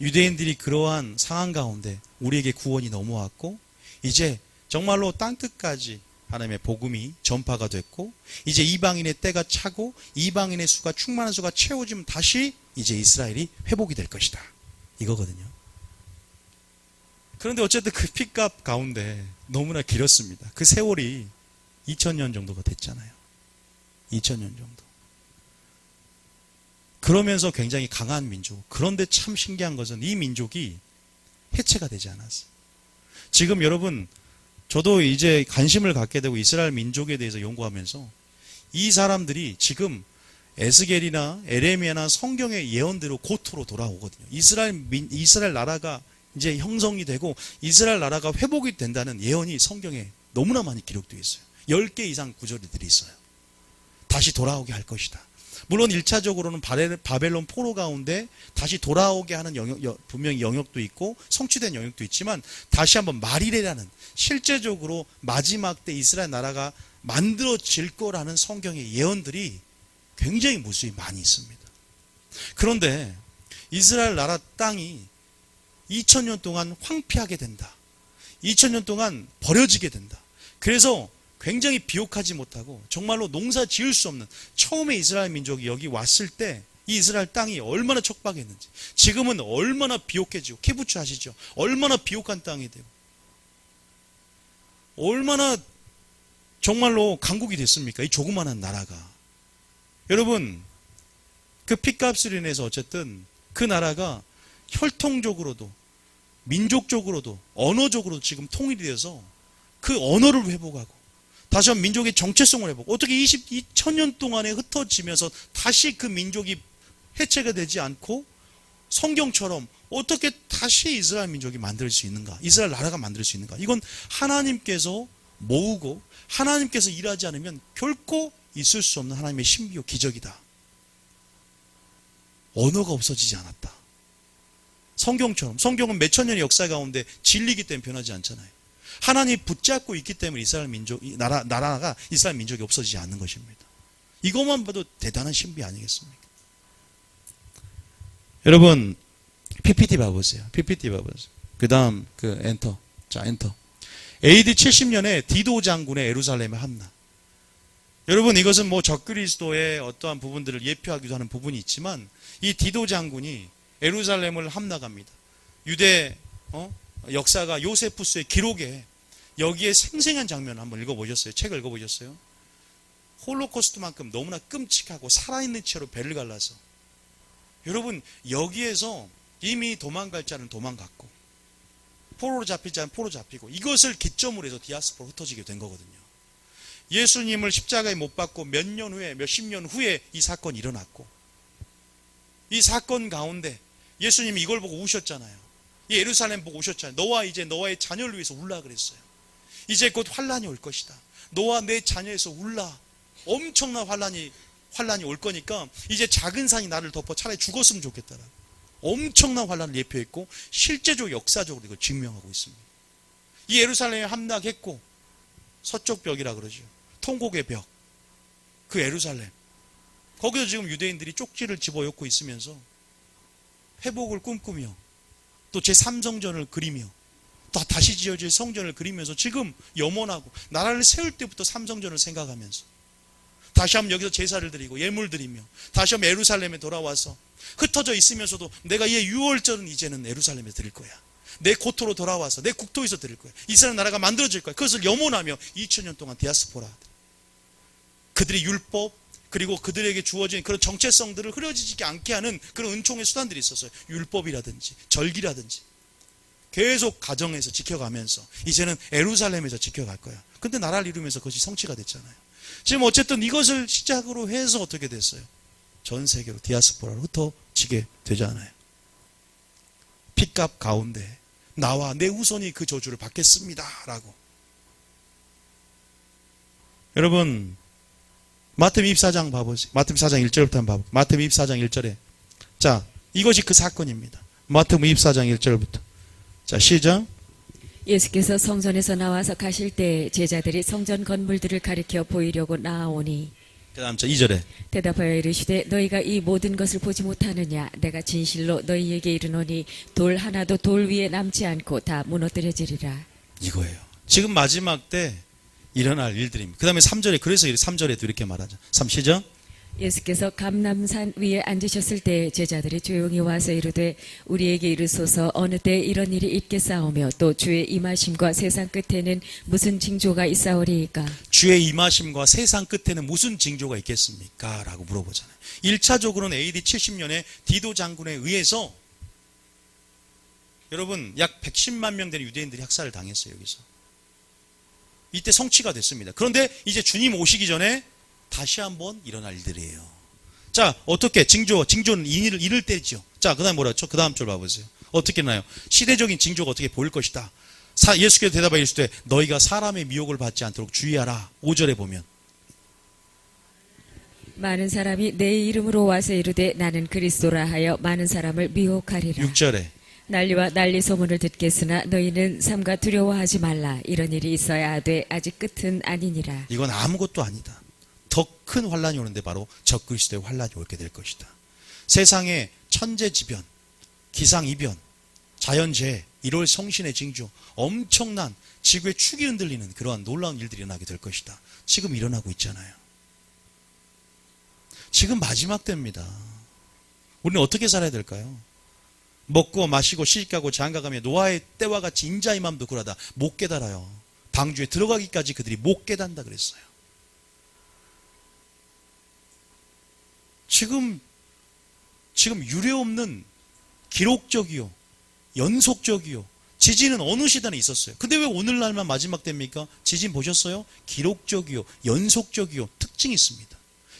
Speaker 1: 유대인들이 그러한 상황 가운데 우리에게 구원이 넘어왔고 이제 정말로 땅끝까지 하나님의 복음이 전파가 됐고 이제 이방인의 때가 차고 이방인의 수가 충만한 수가 채워지면 다시 이제 이스라엘이 회복이 될 것이다. 이거거든요. 그런데 어쨌든 그 핏값 가운데 너무나 길었습니다. 그 세월이 2000년 정도가 됐잖아요. 2000년 정도. 그러면서 굉장히 강한 민족. 그런데 참 신기한 것은 이 민족이 해체가 되지 않았어요. 지금 여러분, 저도 이제 관심을 갖게 되고 이스라엘 민족에 대해서 연구하면서 이 사람들이 지금 에스겔이나 에레미야나 성경의 예언대로 고토로 돌아오거든요. 이스라엘 나라가 이제 형성이 되고 이스라엘 나라가 회복이 된다는 예언이 성경에 너무나 많이 기록되어 있어요. 10개 이상 구절들이 있어요. 다시 돌아오게 할 것이다. 물론 1차적으로는 바벨론 포로 가운데 다시 돌아오게 하는 분명히 영역도 있고 성취된 영역도 있지만 다시 한번 마리레라는 실제적으로 마지막 때 이스라엘 나라가 만들어질 거라는 성경의 예언들이 굉장히 무수히 많이 있습니다. 그런데 이스라엘 나라 땅이 2000년 동안 황폐하게 된다. 2000년 동안 버려지게 된다. 그래서 굉장히 비옥하지 못하고 정말로 농사 지을 수 없는, 처음에 이스라엘 민족이 여기 왔을 때 이 이스라엘 땅이 얼마나 척박했는지, 지금은 얼마나 비옥해지고, 키부츠 아시죠? 얼마나 비옥한 땅이 되고 얼마나 정말로 강국이 됐습니까? 이 조그마한 나라가. 여러분, 그 핏값으로 인해서 어쨌든 그 나라가 혈통적으로도 민족적으로도 언어적으로도 지금 통일이 돼서 그 언어를 회복하고 다시 한번 민족의 정체성을 회복. 어떻게 2000년 동안에 흩어지면서 다시 그 민족이 해체가 되지 않고 성경처럼 어떻게 다시 이스라엘 민족이 만들 수 있는가? 이스라엘 나라가 만들 수 있는가? 이건 하나님께서 모으고 하나님께서 일하지 않으면 결코 있을 수 없는 하나님의 신비요 기적이다. 언어가 없어지지 않았다. 성경처럼. 성경은 몇천 년의 역사 가운데 진리이기 때문에 변하지 않잖아요. 하나님이 붙잡고 있기 때문에 이스라엘 민족, 나라가 이스라엘 민족이 없어지지 않는 것입니다. 이것만 봐도 대단한 신비 아니겠습니까? 여러분, PPT 봐보세요. PPT 봐보세요. 그 다음, 엔터. 자, 엔터. AD 70년에 디도 장군의 예루살렘의 함락. 여러분, 이것은 뭐 적그리스도의 어떠한 부분들을 예표하기도 하는 부분이 있지만 이 디도 장군이 예루살렘을 함락합니다. 유대, 역사가 요세푸스의 기록에 여기에 생생한 장면을 한번 읽어보셨어요? 책을 읽어보셨어요? 홀로코스트만큼 너무나 끔찍하고 살아있는 채로 배를 갈라서, 여러분, 여기에서 이미 도망갈 자는 도망갔고 포로로 잡힐 자는 포로 잡히고, 이것을 기점으로 해서 디아스포로 흩어지게 된 거거든요. 예수님을 십자가에 못 박고 몇십 년 후에 이 사건이 일어났고, 이 사건 가운데 예수님이 이걸 보고 우셨잖아요. 이 예루살렘 보고 오셨잖아요. 너와 이제 너와의 자녀를 위해서 울라 그랬어요. 이제 곧 환란이 올 것이다. 너와 내 자녀에서 울라. 엄청난 환란이 올 거니까 이제 작은 산이 나를 덮어 차라리 죽었으면 좋겠다라고. 엄청난 환란을 예표했고 실제적 역사적으로 이걸 증명하고 있습니다. 이 예루살렘에 함락했고, 서쪽 벽이라 그러죠. 통곡의 벽. 그 예루살렘. 거기서 지금 유대인들이 쪽지를 집어넣고 있으면서 회복을 꿈꾸며 또 제3성전을 그리며 또 다시 지어질 성전을 그리면서 지금 염원하고 나라를 세울 때부터 3성전을 생각하면서 다시 한번 여기서 제사를 드리고 예물 드리며 다시 한번 예루살렘에 돌아와서 흩어져 있으면서도 내가 이 유월절은 이제는 예루살렘에 드릴 거야. 내 고토로 돌아와서 내 국토에서 드릴 거야. 이스라엘 나라가 만들어질 거야. 그것을 염원하며 2000년 동안 디아스포라. 그들의 율법 그리고 그들에게 주어진 그런 정체성들을 흐려지지 않게 하는 그런 은총의 수단들이 있었어요. 율법이라든지 절기라든지. 계속 가정에서 지켜가면서 이제는 예루살렘에서 지켜갈 거야. 근데 나라를 이루면서 그것이 성취가 됐잖아요. 지금 어쨌든 이것을 시작으로 해서 어떻게 됐어요? 전 세계로 디아스포라로 흩어지게 되잖아요. 핏값 가운데 나와 내 후손이 그 저주를 받겠습니다 라고. 여러분 마태복음 24장 봐보세요. 마태복음 24장 1절부터 한번 봐보세요. 마태복음 24장 1절에 자 이것이 그 사건입니다. 마태복음 24장 1절부터 자 시작.
Speaker 2: 예수께서 성전에서 나와서 가실 때 제자들이 성전 건물들을 가리켜 보이려고 나아오니
Speaker 1: 그 다음 자 2절에
Speaker 2: 대답하여 이르시되 너희가 이 모든 것을 보지 못하느냐 내가 진실로 너희에게 이르노니 돌 하나도 돌 위에 남지 않고 다 무너뜨려지리라.
Speaker 1: 이거예요. 지금 마지막 때 일어날 일들입니다. 그 다음에 3절에 그래서 3절에도 이렇게 말하죠. 3 시작.
Speaker 2: 예수께서 감람산 위에 앉으셨을 때 제자들이 조용히 와서 이르되 우리에게 이르소서 어느 때 이런 일이 있겠사오며 또 주의 임하심과 세상 끝에는 무슨 징조가 있사오리이까.
Speaker 1: 주의 임하심과 세상 끝에는 무슨 징조가 있겠습니까? 라고 물어보잖아요. 1차적으로는 AD 70년에 디도 장군에 의해서 여러분 약 110만 명 되는 유대인들이 학살을 당했어요. 여기서. 이때 성취가 됐습니다. 그런데 이제 주님 오시기 전에 다시 한번 일어날 일들이에요. 자, 어떻게 징조는 이를 때죠. 자, 그다음 뭐라 했죠? 그다음 줄 봐보세요. 어떻게 나요? 시대적인 징조가 어떻게 보일 것이다. 예수께서 대답하여 이르시되 너희가 사람의 미혹을 받지 않도록 주의하라. 5절에 보면
Speaker 2: 많은 사람이 내 이름으로 와서 이르되 나는 그리스도라 하여 많은 사람을 미혹하리라.
Speaker 1: 6절에
Speaker 2: 난리와 난리 소문을 듣겠으나 너희는 삼가 두려워하지 말라. 이런 일이 있어야 하되 아직 끝은 아니니라.
Speaker 1: 이건 아무것도 아니다. 더 큰 환란이 오는데 바로 적그리스도의 환란이 오게 될 것이다. 세상에 천재지변, 기상이변, 자연재해, 1월 성신의 징조, 엄청난 지구의 축이 흔들리는 그러한 놀라운 일들이 일어나게 될 것이다. 지금 일어나고 있잖아요. 지금 마지막 때입니다. 우리는 어떻게 살아야 될까요? 먹고 마시고 시집가고 장가가며 노아의 때와 같이 인자의 마음도 그러다 못 깨달아요. 방주에 들어가기까지 그들이 못 깨닫는다 그랬어요. 지금 유례없는 기록적이요 연속적이요 지진은 어느 시대에 있었어요. 근데 왜 오늘날만 마지막 때입니까? 지진 보셨어요? 기록적이요 연속적이요 특징이 있습니다.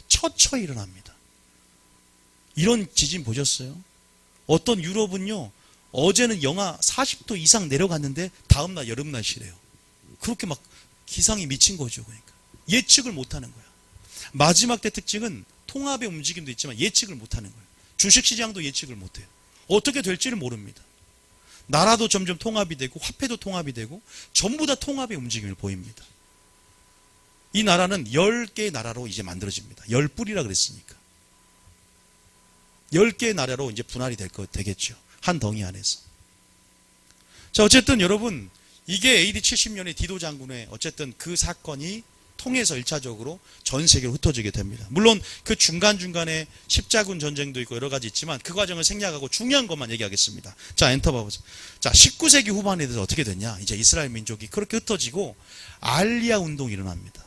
Speaker 1: 처처 일어납니다. 이런 지진 보셨어요? 어떤 유럽은요 어제는 영하 40도 이상 내려갔는데 다음날 여름날씨래요. 그렇게 막 기상이 미친 거죠. 그러니까 예측을 못하는 거야. 마지막 때 특징은 통합의 움직임도 있지만 예측을 못하는 거예요. 주식시장도 예측을 못해요. 어떻게 될지를 모릅니다. 나라도 점점 통합이 되고 화폐도 통합이 되고 전부 다 통합의 움직임을 보입니다. 이 나라는 10개의 나라로 이제 만들어집니다. 10뿌리라 그랬으니까. 10개의 나라로 이제 분할이 되겠죠. 한 덩이 안에서. 자, 어쨌든 여러분, 이게 AD 70년의 디도 장군의 어쨌든 그 사건이 통해서 1차적으로 전 세계로 흩어지게 됩니다. 물론 그 중간중간에 십자군 전쟁도 있고 여러 가지 있지만 그 과정을 생략하고 중요한 것만 얘기하겠습니다. 자, 엔터 봐보세요. 자, 19세기 후반에 대해서 어떻게 됐냐? 이제 이스라엘 민족이 그렇게 흩어지고 알리아 운동이 일어납니다.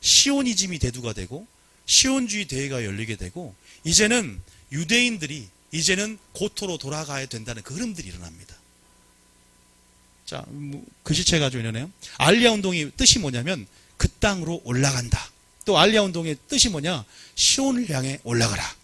Speaker 1: 시오니즘이 대두가 되고 시온주의 대회가 열리게 되고 이제는 유대인들이 이제는 고토로 돌아가야 된다는 그 흐름들이 일어납니다. 자, 글씨체 가지고 이러네요. 알리아 운동의 뜻이 뭐냐면 그 땅으로 올라간다. 또 알리아 운동의 뜻이 뭐냐? 시온을 향해 올라가라.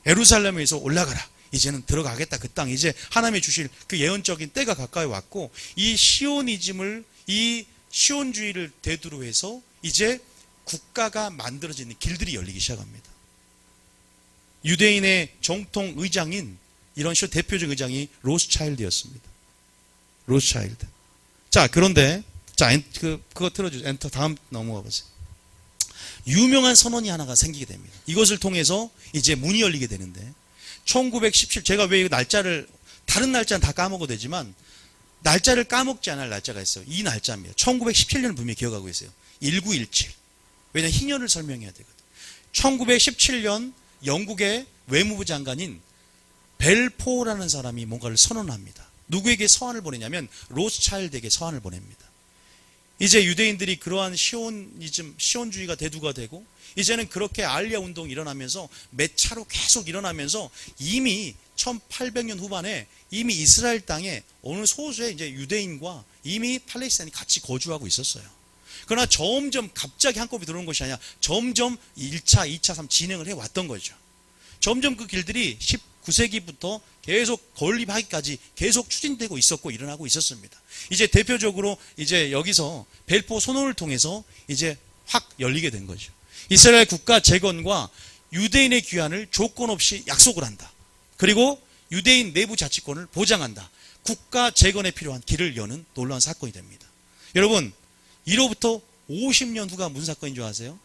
Speaker 1: 예루살렘에서 올라가라. 이제는 들어가겠다. 그 땅 이제 하나님이 주실 그 예언적인 때가 가까이 왔고 이 시오니즘을 이 시온주의를 대두로 해서 이제 국가가 만들어지는 길들이 열리기 시작합니다. 유대인의 정통 의장인 이런 시 대표적 의장이 로스차일드였습니다. 로스차일드. 자, 그런데 자, 그거 틀어주세요. 엔터 다음 넘어가 보세요. 유명한 선언이 하나가 생기게 됩니다. 이것을 통해서 이제 문이 열리게 되는데 1917 제가 왜 날짜를 다른 날짜는 다 까먹어도 되지만 날짜를 까먹지 않을 날짜가 있어요. 이 날짜입니다. 1917년을 분명히 기억하고 있어요. 1917. 왜냐하면 희년을 설명해야 되거든요. 1917년 영국의 외무부 장관인 벨포라는 사람이 뭔가를 선언합니다. 누구에게 서한을 보내냐면 로스차일드에게 서한을 보냅니다. 이제 유대인들이 그러한 시온주의가 대두가 되고 이제는 그렇게 알리아 운동이 일어나면서 몇 차로 계속 일어나면서 이미 1800년 후반에 이미 이스라엘 땅에 어느 소수의 이제 유대인과 이미 팔레스타인이 같이 거주하고 있었어요. 그러나 점점 갑자기 한꺼번에 들어오는 것이 아니라 점점 1차, 2차, 3 진행을 해왔던 거죠. 점점 그 길들이 19세기부터 계속 건립하기까지 계속 추진되고 있었고 일어나고 있었습니다. 이제 대표적으로 이제 여기서 벨포 선언을 통해서 이제 확 열리게 된 거죠. 이스라엘 국가 재건과 유대인의 귀환을 조건 없이 약속을 한다. 그리고 유대인 내부 자치권을 보장한다. 국가 재건에 필요한 길을 여는 놀라운 사건이 됩니다. 여러분, 이로부터 50년 후가 무슨 사건인 줄 아세요?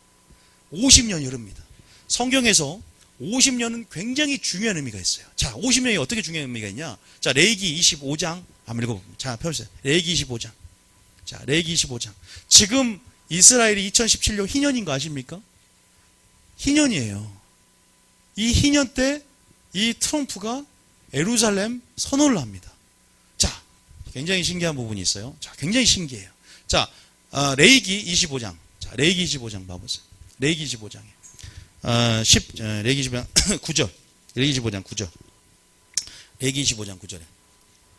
Speaker 1: 50년이 흐릅니다. 성경에서 50년은 굉장히 중요한 의미가 있어요. 자, 50년이 어떻게 중요한 의미가 있냐? 자, 레위기 25장 한번 읽어봅니다. 자, 펴주세요. 레위기 25장. 자, 레위기 25장. 지금 이스라엘이 2017년 희년인 거 아십니까? 희년이에요. 이 희년 때 이 트럼프가 예루살렘 선언을 합니다. 자, 굉장히 신기한 부분이 있어요. 자, 굉장히 신기해요. 자, 레위기 25장. 자, 레위기 25장 봐보세요. 레위기 25장에. 레위기 25장 9절. 레위기 25장 9절. 레위기 25장 9절에.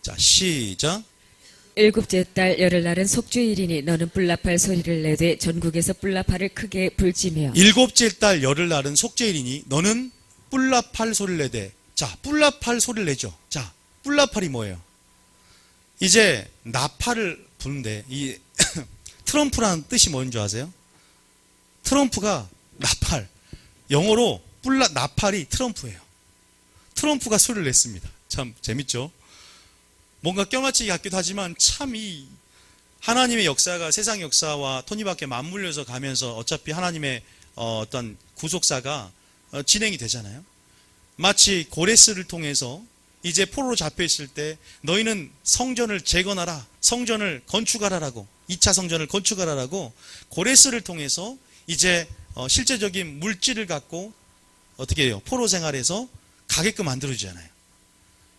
Speaker 1: 자, 시작.
Speaker 2: 일곱째 달 열흘날은 속죄일이니 너는 뿔나팔 소리를 내되 전국에서 뿔나팔을 크게 불지며
Speaker 1: 일곱째 달 열흘날은 속죄일이니 너는 뿔나팔 소리를 내되. 자, 뿔나팔 소리를 내죠. 자, 뿔나팔이 뭐예요? 이제 나팔을 부는데 이 트럼프라는 뜻이 뭔 줄 아세요? 트럼프가 나팔, 영어로 나팔이 트럼프예요. 트럼프가 소리를 냈습니다. 참 재밌죠? 뭔가 껴맞추기 같기도 하지만 참 이 하나님의 역사가 세상 역사와 톱니바퀴에 맞물려서 가면서 어차피 하나님의 어떤 구속사가 진행이 되잖아요. 마치 고레스를 통해서 이제 포로로 잡혀 있을 때 너희는 성전을 재건하라, 성전을 건축하라라고, 2차 성전을 건축하라라고 고레스를 통해서 이제 실제적인 물질을 갖고 어떻게 해요? 포로 생활에서 가게끔 만들어주잖아요.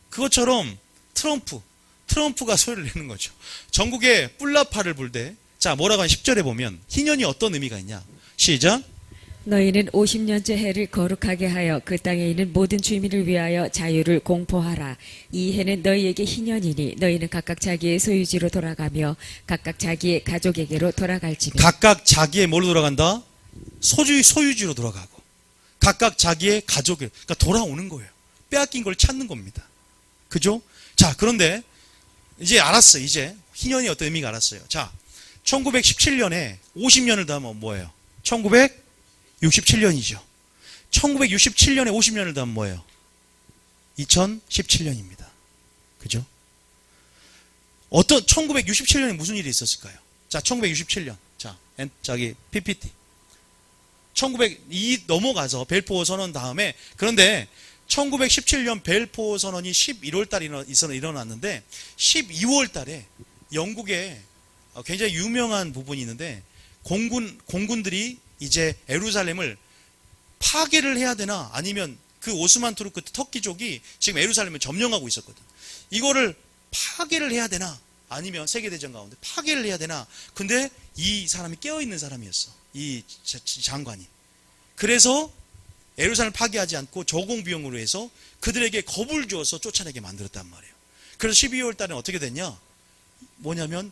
Speaker 1: 그것처럼 트럼프가 소리를 내는 거죠. 전국에 뿔나팔을 불되. 자, 뭐라고 하냐? 10절에 보면 희년이 어떤 의미가 있냐? 시작.
Speaker 2: 너희는 50년째 해를 거룩하게 하여 그 땅에 있는 모든 주민을 위하여 자유를 공포하라. 이 해는 너희에게 희년이니 너희는 각각 자기의 소유지로 돌아가며 각각 자기의 가족에게로 돌아갈지며.
Speaker 1: 각각 자기의 뭘로 돌아간다? 소유지로 돌아가고 각각 자기의 가족을, 그러니까 돌아오는 거예요. 빼앗긴 걸 찾는 겁니다. 그죠? 자, 그런데 이제 알았어요. 이제 희년이 어떤 의미가 알았어요. 자, 1917년에 50년을 더하면 뭐예요? 1967년이죠. 1967년에 50년을 더하면 뭐예요? 2017년입니다. 그죠? 1967년에 무슨 일이 있었을까요? 자, 1967년. 자, PPT. 1902 넘어가서 벨포어 선언 다음에, 그런데 1917년 벨포어 선언이 11월 달에 일어났는데 12월 달에 영국에 굉장히 유명한 부분이 있는데 공군들이 이제 예루살렘을 파괴를 해야 되나 아니면 그 오스만 투르크 터키족이 지금 예루살렘을 점령하고 있었거든. 이거를 파괴를 해야 되나 아니면 세계대전 가운데 파괴를 해야 되나. 근데 이 사람이 깨어있는 사람이었어. 이 장관이. 그래서 예루살렘을 파괴하지 않고 저공비용으로 해서 그들에게 겁을 주어서 쫓아내게 만들었단 말이에요. 그래서 12월 달에 어떻게 됐냐? 뭐냐면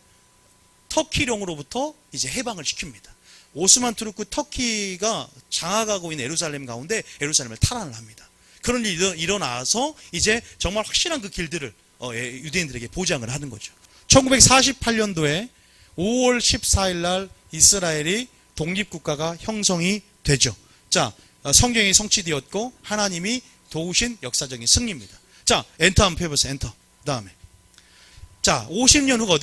Speaker 1: 터키령으로부터 이제 해방을 시킵니다. 오스만 투르크 터키가 장악하고 있는 예루살렘 가운데 예루살렘을 탈환을 합니다. 그런 일이 일어나서 이제 정말 확실한 그 길들을 유대인들에게 보장을 하는 거죠. 1948년도에 5월 14일 날 이스라엘이 독립국가가 형성이 되죠. 자, 성경이 성취되었고 하나님이 도우신 역사적인 승리입니다. 자, 엔터 한번 펴보세요. 엔터. 그 다음에 자, 50년 후가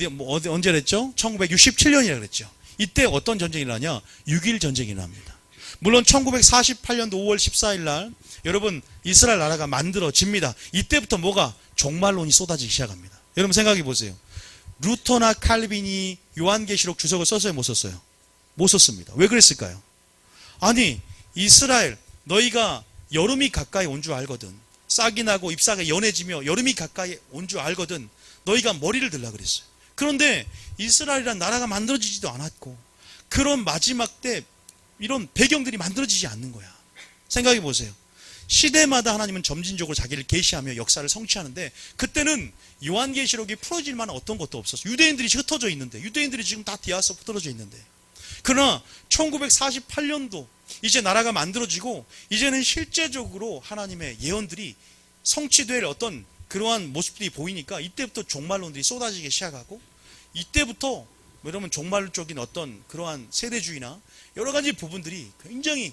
Speaker 1: 언제 그랬죠? 1967년이라고 그랬죠. 이때 어떤 전쟁이 일어나냐? 6.1 전쟁이 일어납니다. 물론 1948년도 5월 14일 날 여러분 이스라엘 나라가 만들어집니다. 이때부터 뭐가? 종말론이 쏟아지기 시작합니다. 여러분 생각해 보세요. 루터나 칼빈이 요한계시록 주석을 썼어요? 못 썼어요? 못 썼습니다. 왜 그랬을까요? 아니, 이스라엘 너희가 여름이 가까이 온 줄 알거든. 싹이 나고 잎사가 연해지며 여름이 가까이 온 줄 알거든. 너희가 머리를 들라 그랬어요. 그런데 이스라엘이란 나라가 만들어지지도 않았고 그런 마지막 때 이런 배경들이 만들어지지 않는 거야. 생각해 보세요. 시대마다 하나님은 점진적으로 자기를 계시하며 역사를 성취하는데 그때는 요한계시록이 풀어질 만한 어떤 것도 없었어요. 유대인들이 흩어져 있는데, 유대인들이 지금 다 디아스포라 흩어져 있는데, 그러나 1948년도 이제 나라가 만들어지고 이제는 실제적으로 하나님의 예언들이 성취될 어떤 그러한 모습들이 보이니까 이때부터 종말론들이 쏟아지기 시작하고, 이때부터 여러분 종말적인 어떤 그러한 세대주의나 여러 가지 부분들이 굉장히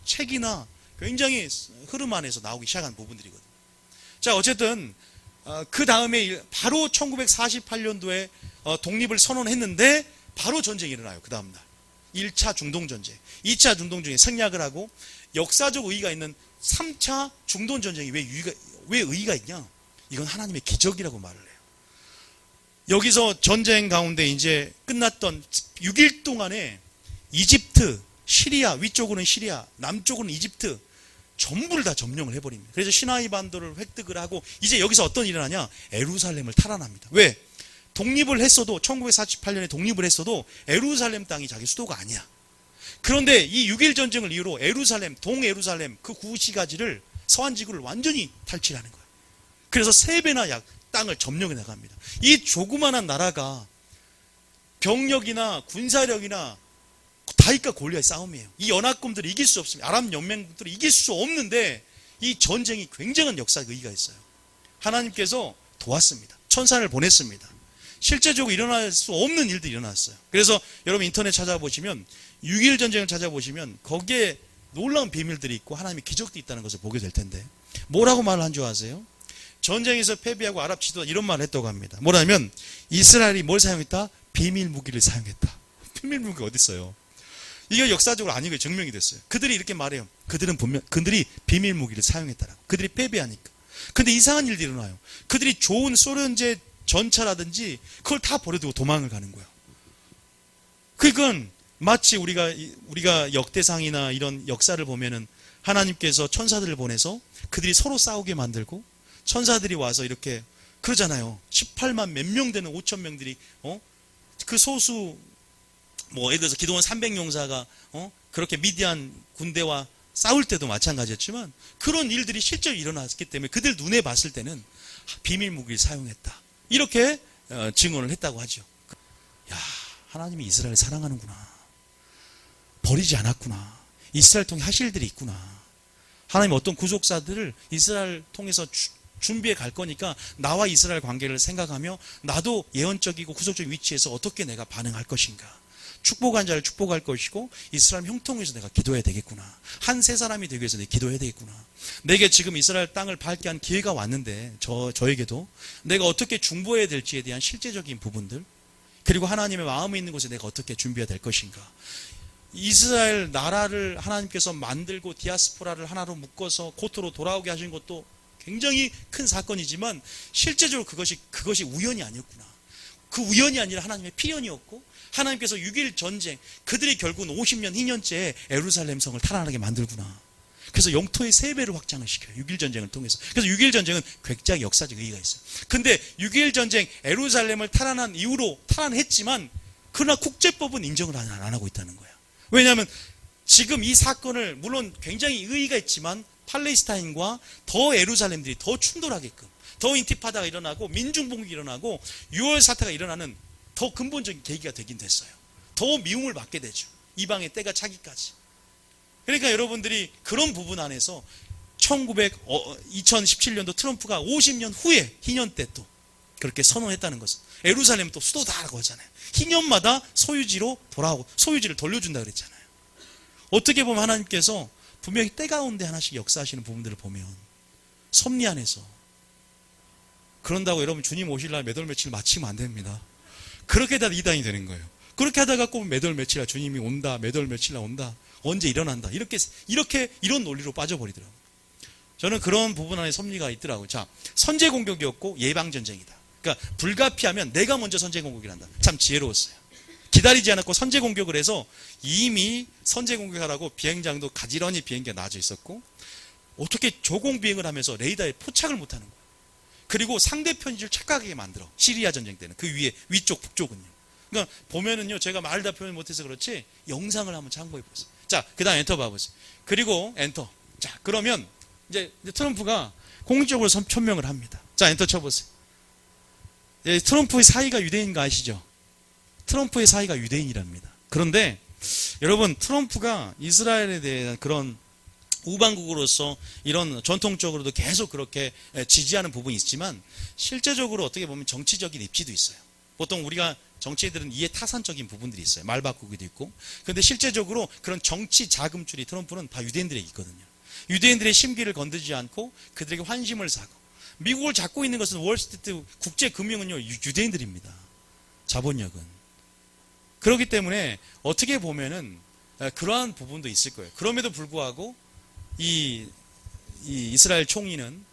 Speaker 1: 책이나 굉장히 흐름 안에서 나오기 시작한 부분들이거든요. 자, 어쨌든 그 다음에 바로 1948년도에 독립을 선언했는데 바로 전쟁이 일어나요. 그 다음날 1차 중동전쟁, 2차 중동전쟁에 생략을 하고 역사적 의의가 있는 3차 중동전쟁이 왜 의의가 있냐? 이건 하나님의 기적이라고 말을 해요. 여기서 전쟁 가운데 이제 끝났던 6일 동안에 이집트, 시리아, 위쪽으로는 시리아, 남쪽으로는 이집트 전부를 다 점령을 해버립니다. 그래서 시나이 반도를 획득을 하고 이제 여기서 어떤 일이 일어나냐? 에루살렘을 탈환합니다. 왜? 독립을 했어도 1948년에 독립을 했어도 에루살렘 땅이 자기 수도가 아니야. 그런데 이 6일 전쟁을 이유로 에루살렘, 동에루살렘 그 구시가지를 서한 지구를 완전히 탈취하는 거예요. 그래서 3배나 땅을 점령해 나갑니다. 이 조그만한 나라가 병력이나 군사력이나 다윗과 골리앗의 싸움이에요. 이 연합군들을 이길 수 없습니다. 아람 연맹군들을 이길 수 없는데 이 전쟁이 굉장한 역사적 의의가 있어요. 하나님께서 도왔습니다. 천사를 보냈습니다. 실제적으로 일어날 수 없는 일들이 일어났어요. 그래서 여러분 인터넷 찾아보시면 6.1 전쟁을 찾아보시면 거기에 놀라운 비밀들이 있고 하나님의 기적도 있다는 것을 보게 될 텐데 뭐라고 말을 한 줄 아세요? 전쟁에서 패배하고 아랍 지도자 이런 말을 했다고 합니다. 뭐냐면 이스라엘이 뭘 사용했다? 비밀 무기를 사용했다. 비밀 무기가 어디 있어요? 이게 역사적으로 아니고 증명이 됐어요. 그들이 이렇게 말해요. 그들이 비밀 무기를 사용했다라고. 그들이 패배하니까. 근데 이상한 일들이 일어나요. 그들이 좋은 소련제 전차라든지 그걸 다 버려두고 도망을 가는 거예요. 그건 마치 우리가 역대상이나 이런 역사를 보면은 하나님께서 천사들을 보내서 그들이 서로 싸우게 만들고 천사들이 와서 이렇게 그러잖아요. 18만 몇 명 되는 5천 명들이 그 소수 예를 들어서 기도원 300용사가 그렇게 미디안 군대와 싸울 때도 마찬가지였지만 그런 일들이 실제로 일어났기 때문에 그들 눈에 봤을 때는 비밀 무기를 사용했다. 이렇게 증언을 했다고 하죠. 야, 하나님이 이스라엘을 사랑하는구나. 버리지 않았구나. 이스라엘 통해 하실 일들이 있구나. 하나님 어떤 구속사들을 이스라엘 통해서 준비해 갈 거니까 나와 이스라엘 관계를 생각하며 나도 예언적이고 구속적인 위치에서 어떻게 내가 반응할 것인가. 축복한 자를 축복할 것이고 이스라엘 형통을 위해서 내가 기도해야 되겠구나. 한 세 사람이 되기 위해서 내가 기도해야 되겠구나. 내게 지금 이스라엘 땅을 밟게 한 기회가 왔는데 저에게도 내가 어떻게 중보해야 될지에 대한 실제적인 부분들 그리고 하나님의 마음에 있는 곳에 내가 어떻게 준비해야 될 것인가. 이스라엘 나라를 하나님께서 만들고 디아스포라를 하나로 묶어서 고토로 돌아오게 하신 것도 굉장히 큰 사건이지만 실제적으로 그것이 우연이 아니었구나. 그 우연이 아니라 하나님의 필연이었고 하나님께서 6.1 전쟁 그들이 결국은 50년 희년째에 에루살렘 성을 탈환하게 만들구나. 그래서 영토의 3배를 확장을 시켜요. 6.1 전쟁을 통해서. 그래서 6.1 전쟁은 굉장히 역사적 의의가 있어요. 근데 6.1 전쟁 에루살렘을 탈환한 이후로 탈환했지만 그러나 국제법은 인정을 안 하고 있다는 거예요. 왜냐하면 지금 이 사건을 물론 굉장히 의의가 있지만 팔레스타인과 더 에루살렘들이 더 충돌하게끔 더 인티파다가 일어나고 민중봉국이 일어나고 6월 사태가 일어나는 더 근본적인 계기가 되긴 됐어요. 더 미움을 받게 되죠. 이방의 때가 차기까지. 그러니까 여러분들이 그런 부분 안에서 2017년도 트럼프가 50년 후에 희년 때 또 그렇게 선언했다는 것은 에루살렘 또 수도다라고 하잖아요. 희년마다 소유지로 돌아오고 소유지를 돌려준다 그랬잖아요. 어떻게 보면 하나님께서 분명히 때 가운데 하나씩 역사하시는 부분들을 보면 섭리 안에서 그런다고 여러분 주님 오실날 몇 월 며칠 마치면 안 됩니다. 그렇게 다 이단이 되는 거예요. 그렇게 하다가 꼭 몇 월 며칠 날 주님이 온다, 몇 월 며칠 날 온다, 언제 일어난다. 이런 논리로 빠져버리더라고요. 저는 그런 부분 안에 섭리가 있더라고요. 자, 선제 공격이었고 예방전쟁이다. 그러니까 불가피하면 내가 먼저 선제 공격을 한다. 참 지혜로웠어요. 기다리지 않았고 선제 공격을 해서 이미 선제 공격하라고 비행장도 가지런히 비행기가 나와져 있었고 어떻게 조공 비행을 하면서 레이더에 포착을 못하는 거예요. 그리고 상대편을 착각하게 만들어. 시리아 전쟁 때는 그 위에 위쪽 북쪽은요. 그러니까 보면은요, 제가 말을 다 표현 못해서 그렇지 영상을 한번 참고해 보세요. 자, 그다음 엔터 봐보세요. 그리고 엔터. 자, 그러면 이제 트럼프가 공식적으로 천명을 합니다. 자, 엔터 쳐보세요. 트럼프의 사이가 유대인인 거 아시죠? 트럼프의 사이가 유대인이랍니다. 그런데 여러분, 트럼프가 이스라엘에 대한 그런 우방국으로서 이런 전통적으로도 계속 그렇게 지지하는 부분이 있지만 실제적으로 어떻게 보면 정치적인 입지도 있어요. 보통 우리가 정치인들은 이해 타산적인 부분들이 있어요. 말 바꾸기도 있고. 그런데 실제적으로 그런 정치 자금줄이 트럼프는 다 유대인들에게 있거든요. 유대인들의 심기를 건드지 않고 그들에게 환심을 사고, 미국을 잡고 있는 것은 월스트리트 국제금융은요, 유대인들입니다. 자본력은. 그렇기 때문에 어떻게 보면은 그러한 부분도 있을 거예요. 그럼에도 불구하고 이 이스라엘 총리는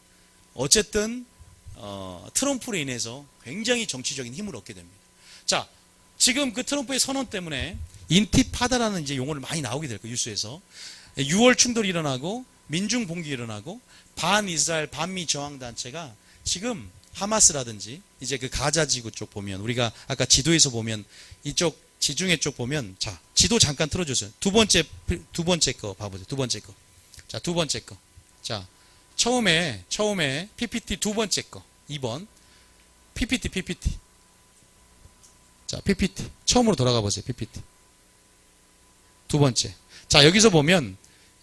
Speaker 1: 어쨌든 트럼프로 인해서 굉장히 정치적인 힘을 얻게 됩니다. 자, 지금 그 트럼프의 선언 때문에 인티파다라는 이제 용어를 많이 나오게 될 거예요. 뉴스에서 6월 충돌이 일어나고 민중 봉기 일어나고 반 이스라엘 반미 저항 단체가 지금 하마스라든지 이제 그 가자 지구 쪽 보면 우리가 아까 지도에서 보면 이쪽 지중해 쪽 보면, 자, 지도 잠깐 틀어주세요. 두 번째 거 봐보세요. 두 번째 거. 자, 두 번째 거. 자, 처음에 PPT 두 번째 거. 2번. PPT. 자, PPT. 처음으로 돌아가 보세요. PPT. 두 번째. 자, 여기서 보면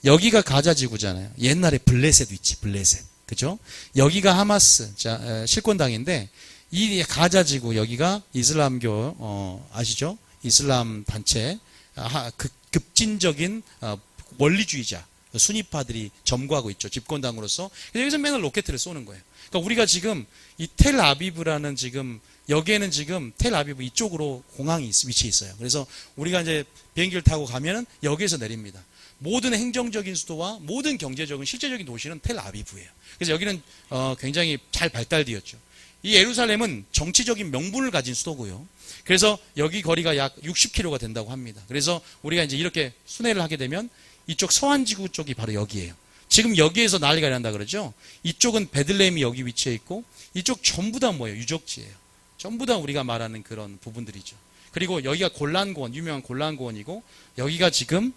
Speaker 1: 여기가 가자 지구잖아요. 옛날에 블레셋도 있지. 블레셋. 그죠? 여기가 하마스. 자, 실권당인데 이 가자 지구 여기가 이슬람교 아시죠? 이슬람 단체, 급진적인 원리주의자, 순위파들이 점거하고 있죠. 집권당으로서. 그래서 여기서 맨날 로켓을 쏘는 거예요. 그러니까 우리가 지금 이 텔아비브라는 지금 여기에는 지금 텔아비브 이쪽으로 공항이 위치해 있어요. 그래서 우리가 이제 비행기를 타고 가면은 여기에서 내립니다. 모든 행정적인 수도와 모든 경제적인 실제적인 도시는 텔아비브예요. 그래서 여기는 굉장히 잘 발달되었죠. 이 예루살렘은 정치적인 명분을 가진 수도고요. 그래서 여기 거리가 약 60km가 된다고 합니다. 그래서 우리가 이제 이렇게 순회를 하게 되면 이쪽 서안지구 쪽이 바로 여기예요. 지금 여기에서 난리가 난다 그러죠. 이쪽은 베들레헴이 여기 위치해 있고 이쪽 전부 다 뭐예요? 유적지예요. 전부 다 우리가 말하는 그런 부분들이죠. 그리고 여기가 골란고원, 유명한 골란고원이고 여기가 지금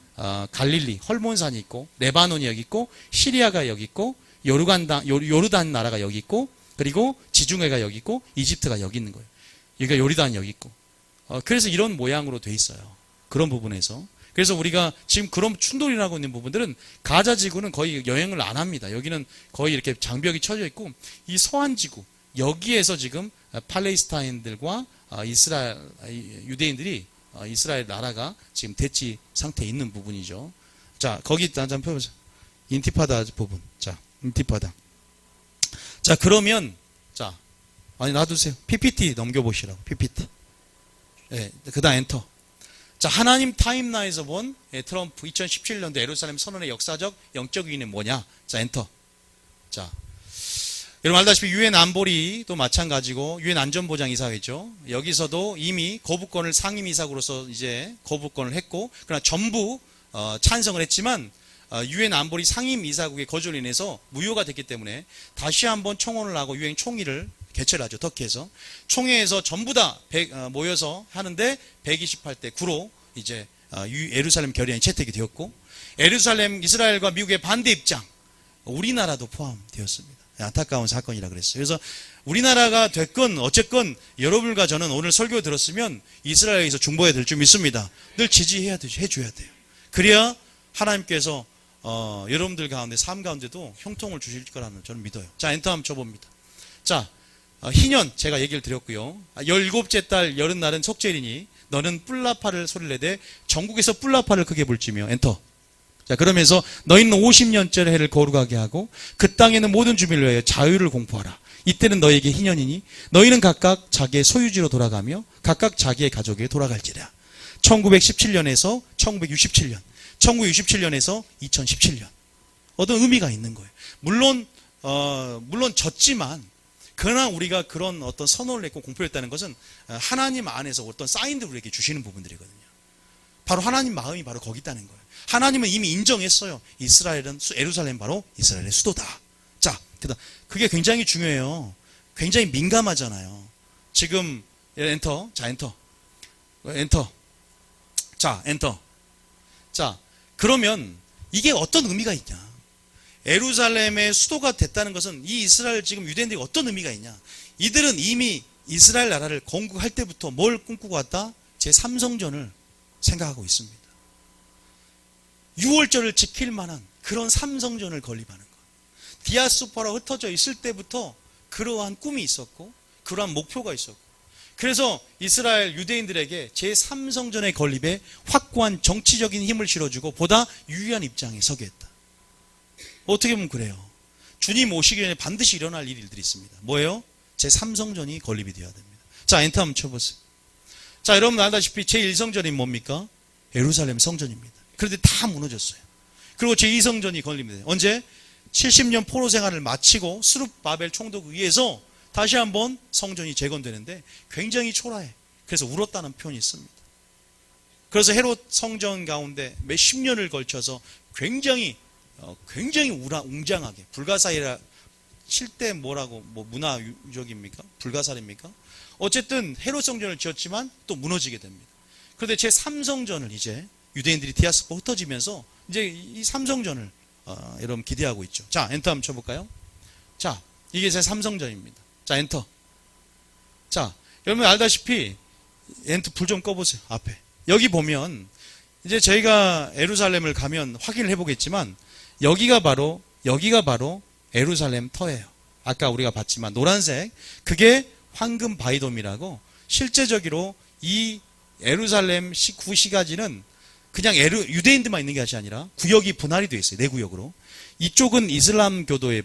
Speaker 1: 갈릴리, 헐몬산이 있고 레바논이 여기 있고 시리아가 여기 있고 요르단 나라가 여기 있고 그리고 지중해가 여기 있고 이집트가 여기 있는 거예요. 여기가 요르단이 여기 있고. 그래서 이런 모양으로 돼 있어요. 그런 부분에서. 그래서 우리가 지금 그런 충돌이 나고 있는 부분들은 가자 지구는 거의 여행을 안 합니다. 여기는 거의 이렇게 장벽이 쳐져 있고 이 서안 지구 여기에서 지금 팔레스타인들과 이스라엘 유대인들이 이스라엘 나라가 지금 대치 상태에 있는 부분이죠. 자, 거기 한번 펴보세요. 인티파다 부분. 자, 인티파다. 자, 그러면, 자, 아니, 놔두세요. PPT 넘겨보시라고, PPT. 예, 그 다음 엔터. 자, 하나님 타임라인에서 본 트럼프 2017년도 예루살렘 선언의 역사적, 영적 의미는 뭐냐? 자, 엔터. 자, 여러분 알다시피 유엔 안보리도 마찬가지고, 유엔 안전보장이사회죠. 여기서도 이미 거부권을 상임이사국으로서 이제 거부권을 했고, 그러나 전부, 찬성을 했지만, 유엔 안보리 상임이사국의 거절로 인해서 무효가 됐기 때문에 다시 한번 청원을 하고 유엔 총회를 개최를 하죠. 터키에서. 총회에서 전부 다 모여서 하는데 128대 9로 이제 예루살렘 결의안이 채택이 되었고 예루살렘 이스라엘과 미국의 반대 입장 우리나라도 포함되었습니다. 안타까운 사건이라 그랬어요. 그래서 우리나라가 됐건 어쨌건 여러분과 저는 오늘 설교 들었으면 이스라엘에서 중보해야 될 줄 믿습니다. 늘 지지해야 되죠. 해줘야 돼요. 그래야 하나님께서 여러분들 가운데 삶 가운데도 형통을 주실 거라는 저는 믿어요. 자, 엔터 한번 쳐봅니다. 자, 희년 제가 얘기를 드렸고요. 17째 달 여른 날은 속죄리니 너는 뿔라파를 소리를 내되 전국에서 뿔라파를 크게 불지며 엔터. 자, 그러면서 너희는 50년째 해를 거룩하게 하고 그 땅에는 모든 주민을 위하여 자유를 공포하라. 이때는 너희에게 희년이니 너희는 각각 자기의 소유지로 돌아가며 각각 자기의 가족에게 돌아갈지라. 1917년에서 1967년 1967년에서 2017년 어떤 의미가 있는 거예요. 물론 졌지만 그러나 우리가 그런 어떤 선언을 했고 공표했다는 것은 하나님 안에서 어떤 사인들을 우리에게 주시는 부분들이거든요. 바로 하나님 마음이 바로 거기 있다는 거예요. 하나님은 이미 인정했어요. 이스라엘은 예루살렘 바로 이스라엘의 수도다. 자, 그게 굉장히 중요해요. 굉장히 민감하잖아요. 지금 엔터. 자, 엔터. 엔터. 자, 엔터. 자, 그러면 이게 어떤 의미가 있냐? 예루살렘의 수도가 됐다는 것은 이 이스라엘 지금 유대인들이 어떤 의미가 있냐? 이들은 이미 이스라엘 나라를 건국할 때부터 뭘 꿈꾸고 왔다? 제3성전을 생각하고 있습니다. 6월절을 지킬 만한 그런 삼성전을 건립하는 것. 디아스포라가 흩어져 있을 때부터 그러한 꿈이 있었고 그러한 목표가 있었고, 그래서 이스라엘 유대인들에게 제3성전의 건립에 확고한 정치적인 힘을 실어주고 보다 유리한 입장에 서게 했다. 어떻게 보면 그래요. 주님 오시기 전에 반드시 일어날 일들이 있습니다. 뭐예요? 제3성전이 건립이 되어야 됩니다. 자, 엔터 한번 쳐보세요. 자, 여러분 알다시피 제1성전이 뭡니까? 예루살렘 성전입니다. 그런데 다 무너졌어요. 그리고 제2성전이 건립이 돼요. 언제? 70년 포로 생활을 마치고 스룹바벨 총독에 의해서 다시 한번 성전이 재건되는데 굉장히 초라해. 그래서 울었다는 표현이 있습니다. 그래서 헤롯 성전 가운데 몇십 년을 걸쳐서 굉장히 웅장하게, 불가사리라 칠 때 뭐라고, 문화 유적입니까? 불가사리입니까? 어쨌든 헤롯 성전을 지었지만 또 무너지게 됩니다. 그런데 제3성전을 이제 유대인들이 디아스포 흩어지면서 이제 이 삼성전을 여러분 기대하고 있죠. 자, 엔터 한번 쳐볼까요? 자, 이게 제3성전입니다. 자, 엔터. 자, 여러분 알다시피 엔터 불 좀 꺼보세요. 앞에. 여기 보면 이제 저희가 예루살렘을 가면 확인을 해보겠지만 여기가 바로 예루살렘 터예요. 아까 우리가 봤지만 노란색, 그게 황금 바위돔이라고, 실제적으로 이 예루살렘 구시가지는 그냥 유대인들만 있는 것이 아니라 구역이 분할이 되어 있어요. 네 구역으로. 이쪽은 이슬람교도의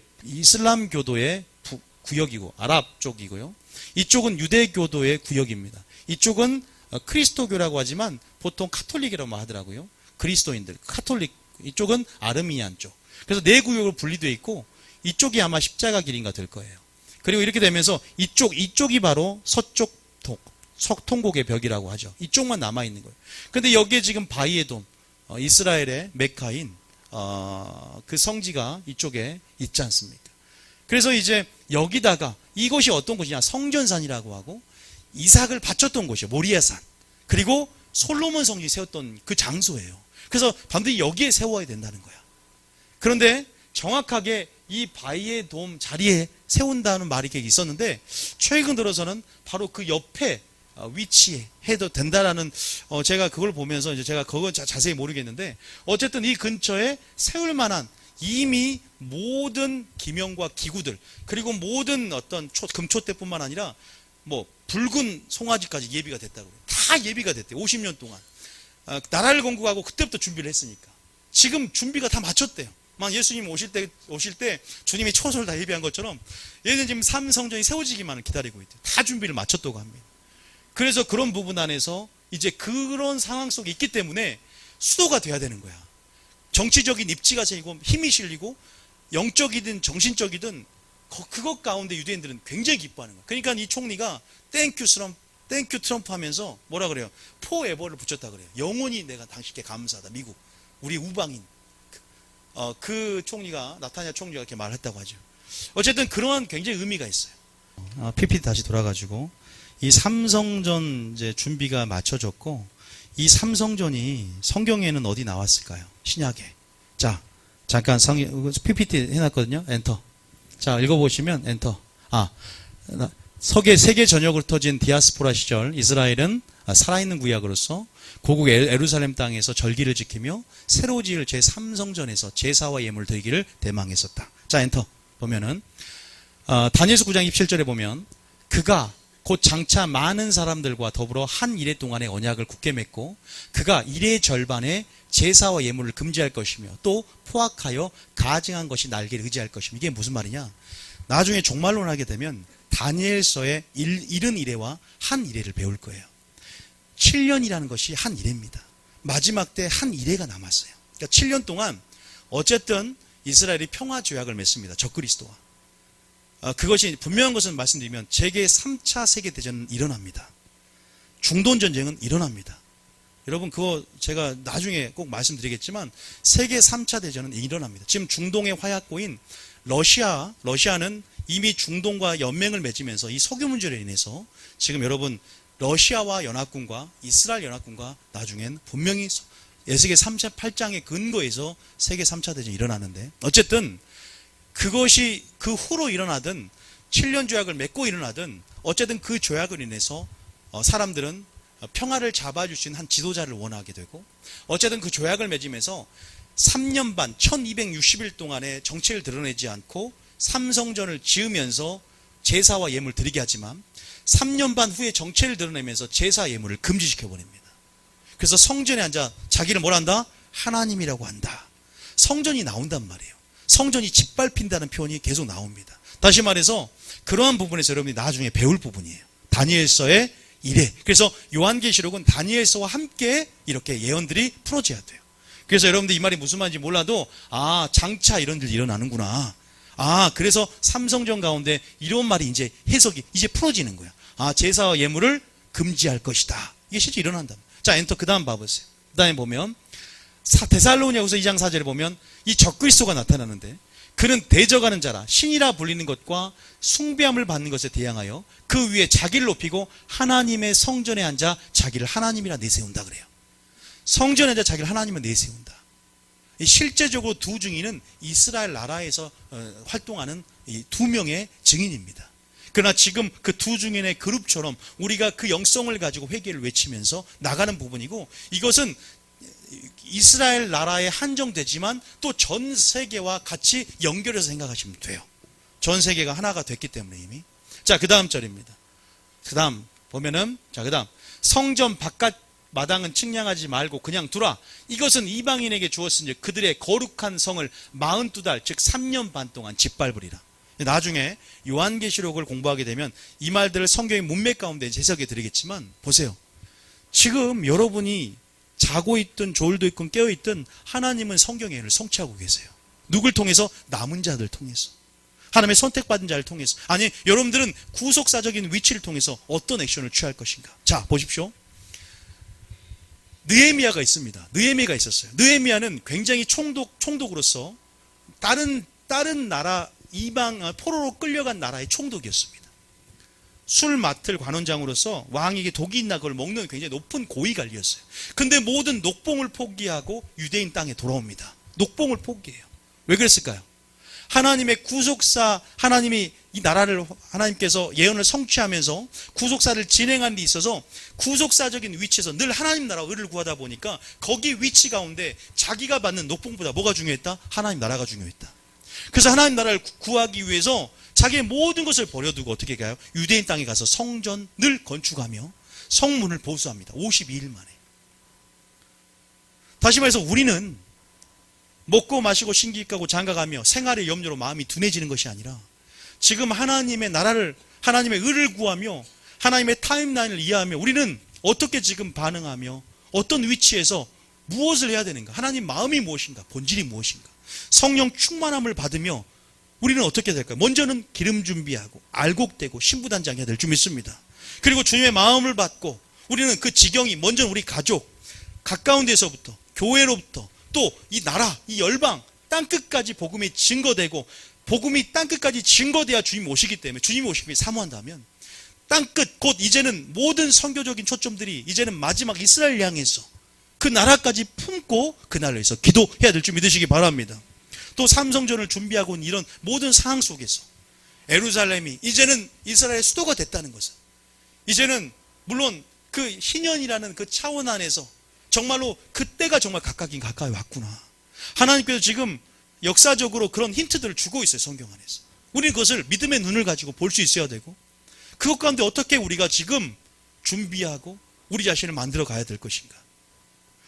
Speaker 1: 구역이고 아랍 쪽이고요. 이쪽은 유대교도의 구역입니다. 이쪽은 크리스토교라고 하지만 보통 카톨릭이라고 하더라고요. 그리스도인들, 카톨릭. 이쪽은 아르미니안 쪽. 그래서 네 구역으로 분리되어 있고 이쪽이 아마 십자가 길인가 될 거예요. 그리고 이렇게 되면서 이쪽이 바로 서쪽 통곡의 벽이라고 하죠. 이쪽만 남아 있는 거예요. 그런데 여기에 지금 바위의 돔, 이스라엘의 메카인 그 성지가 이쪽에 있지 않습니까? 그래서 이제 여기다가 이곳이 어떤 곳이냐? 성전산이라고 하고 이삭을 바쳤던 곳이에요. 모리아산. 그리고 솔로몬 성전이 세웠던 그 장소예요. 그래서 반드시 여기에 세워야 된다는 거야. 그런데 정확하게 이 바위의 돔 자리에 세운다는 말이 있었는데 최근 들어서는 바로 그 옆에 위치에 해도 된다라는, 제가 그걸 보면서 이제 제가 그거 자세히 모르겠는데 어쨌든 이 근처에 세울 만한 이미 모든 기명과 기구들, 그리고 모든 어떤 금초대뿐만 아니라 붉은 송아지까지 예비가 됐다고 해요. 다 예비가 됐대요. 50년 동안. 나라를 건국하고 그때부터 준비를 했으니까. 지금 준비가 다 마쳤대요. 막 예수님 오실 때 주님이 초소를 다 예비한 것처럼 얘는 지금 삼성전이 세워지기만을 기다리고 있대요. 다 준비를 마쳤다고 합니다. 그래서 그런 부분 안에서 이제 그런 상황 속에 있기 때문에 수도가 돼야 되는 거야. 정치적인 입지가 생기고 힘이 실리고 영적이든 정신적이든 그것 가운데 유대인들은 굉장히 기뻐하는 거야. 그러니까 이 총리가 땡큐 트럼프 하면서 뭐라 그래요? 포에버를 붙였다 그래요. 영원히 내가 당신께 감사하다. 미국, 우리 우방인. 그 총리가, 나타냐 총리가 이렇게 말했다고 하죠. 어쨌든 그러한 굉장히 의미가 있어요. PPT 다시 돌아가지고 이 삼성전 이제 준비가 마쳐졌고, 이 삼성전이 성경에는 어디 나왔을까요? 신약에. 자, 잠깐 PPT 해놨거든요. 엔터. 자, 읽어보시면 엔터. 세계 전역으로 흩어진 디아스포라 시절 이스라엘은 살아있는 구약으로서 고국 예루살렘 땅에서 절기를 지키며 새로 지을 제3성전에서 제사와 예물을 드리기를 대망했었다. 자, 엔터. 보면은 다니엘서 9장 27절에 보면 그가 곧 장차 많은 사람들과 더불어 한 이래 동안의 언약을 굳게 맺고 그가 이래 절반에 제사와 예물을 금지할 것이며 또 포악하여 가증한 것이 날개를 의지할 것이며, 이게 무슨 말이냐? 나중에 종말론을 하게 되면 다니엘서의 71회와 한 이래를 배울 거예요. 7년이라는 것이 한 이래입니다. 마지막 때 한 이래가 남았어요. 그러니까 7년 동안 어쨌든 이스라엘이 평화 조약을 맺습니다. 적그리스도와. 그것이 분명한 것은 말씀드리면 제 3차 세계대전은 일어납니다. 중동전쟁은 일어납니다. 여러분 그거 제가 나중에 꼭 말씀드리겠지만 세계 3차 대전은 일어납니다. 지금 중동의 화약고인 러시아는 이미 중동과 연맹을 맺으면서 이 석유 문제로 인해서 지금 여러분 러시아와 연합군과 이스라엘 연합군과 나중엔 분명히 에스겔 38장의 근거에서 세계 3차 대전이 일어나는데, 어쨌든 그것이 그 후로 일어나든 7년 조약을 맺고 일어나든 어쨌든 그 조약을 인해서 사람들은 평화를 잡아줄 수 있는 한 지도자를 원하게 되고, 어쨌든 그 조약을 맺으면서 3년 반 1260일 동안의 정체를 드러내지 않고 삼성전을 지으면서 제사와 예물을 드리게 하지만 3년 반 후에 정체를 드러내면서 제사 예물을 금지시켜 버립니다. 그래서 성전에 앉아 자기를 뭘 한다? 하나님이라고 한다. 성전이 나온단 말이에요. 성전이 짓밟힌다는 표현이 계속 나옵니다. 다시 말해서 그러한 부분에서 여러분이 나중에 배울 부분이에요. 다니엘서의 이래. 그래서 요한계시록은 다니엘서와 함께 이렇게 예언들이 풀어져야 돼요. 그래서 여러분들 이 말이 무슨 말인지 몰라도 장차 이런 일이 일어나는구나. 그래서 삼성전 가운데 이런 말이 이제 해석이 이제 풀어지는 거야. 제사와 예물을 금지할 것이다. 이게 실제 일어난다. 자, 엔터. 그 다음 봐보세요. 그 다음에 보면 데살로니가후서 2장 4절에 보면 이 적그리스도가 나타나는데, 그는 대적하는 자라 신이라 불리는 것과 숭배함을 받는 것에 대항하여 그 위에 자기를 높이고 하나님의 성전에 앉아 자기를 하나님이라 내세운다 그래요. 성전에 앉아 자기를 하나님을 내세운다. 실제적으로 두 증인은 이스라엘 나라에서 활동하는 이 두 명의 증인입니다. 그러나 지금 그 두 증인의 그룹처럼 우리가 그 영성을 가지고 회개를 외치면서 나가는 부분이고, 이것은 이스라엘 나라에 한정되지만 또 전 세계와 같이 연결해서 생각하시면 돼요. 전 세계가 하나가 됐기 때문에 이미. 자, 그 다음 절입니다. 그 다음 보면은, 자, 그 다음 성전 바깥 마당은 측량하지 말고 그냥 두라. 이것은 이방인에게 주었으니 그들의 거룩한 성을 42달 즉 3년 반 동안 짓밟으리라. 나중에 요한계시록을 공부하게 되면 이 말들을 성경의 문맥 가운데 해석해 드리겠지만, 보세요. 지금 여러분이 자고 있든 졸도 있든 깨어 있든 하나님은 성경의 예를 성취하고 계세요. 누굴 통해서? 남은 자들 통해서. 하나님의 선택받은 자를 통해서. 아니, 여러분들은 구속사적인 위치를 통해서 어떤 액션을 취할 것인가. 자, 보십시오. 느헤미야가 있습니다. 느헤미야가 있었어요. 느헤미야는 굉장히 총독으로서 다른 나라 이방 포로로 끌려간 나라의 총독이었습니다. 술 맡을 관원장으로서 왕에게 독이 있나 그걸 먹는 굉장히 높은 고위 관리였어요. 근데 모든 녹봉을 포기하고 유대인 땅에 돌아옵니다. 녹봉을 포기해요. 왜 그랬을까요? 하나님의 구속사, 하나님이 이 나라를 하나님께서 예언을 성취하면서 구속사를 진행하는 데 있어서 구속사적인 위치에서 늘 하나님 나라 의를 구하다 보니까 거기 위치 가운데 자기가 받는 녹봉보다 뭐가 중요했다? 하나님 나라가 중요했다. 그래서 하나님 나라를 구하기 위해서 자기의 모든 것을 버려두고 어떻게 가요? 유대인 땅에 가서 성전을 건축하며 성문을 보수합니다. 52일 만에. 다시 말해서 우리는 먹고 마시고 신기가고 장가가며 생활의 염려로 마음이 둔해지는 것이 아니라 지금 하나님의 나라를, 하나님의 의를 구하며 하나님의 타임라인을 이해하며 우리는 어떻게 지금 반응하며 어떤 위치에서 무엇을 해야 되는가, 하나님 마음이 무엇인가, 본질이 무엇인가, 성령 충만함을 받으며 우리는 어떻게 될까요? 먼저는 기름 준비하고 알곡되고 신부단장 해야 될 줄 믿습니다. 그리고 주님의 마음을 받고 우리는 그 지경이 먼저 우리 가족, 가까운 데서부터, 교회로부터, 또 이 나라, 이 열방, 땅끝까지 복음이 증거되고 복음이 땅끝까지 증거돼야 주님 오시기 때문에, 주님 오시기 사모한다면 땅끝, 곧 이제는 모든 선교적인 초점들이 이제는 마지막 이스라엘 향해서 그 나라까지 품고 그 나라를 위해서 기도해야 될 줄 믿으시기 바랍니다. 또 삼성전을 준비하고 있는 이런 모든 상황 속에서 예루살렘이 이제는 이스라엘의 수도가 됐다는 것은, 이제는 물론 그 희년이라는 그 차원 안에서 정말로 그때가 정말 가까이 왔구나. 하나님께서 지금 역사적으로 그런 힌트들을 주고 있어요. 성경 안에서. 우리는 그것을 믿음의 눈을 가지고 볼 수 있어야 되고, 그것 가운데 어떻게 우리가 지금 준비하고 우리 자신을 만들어 가야 될 것인가.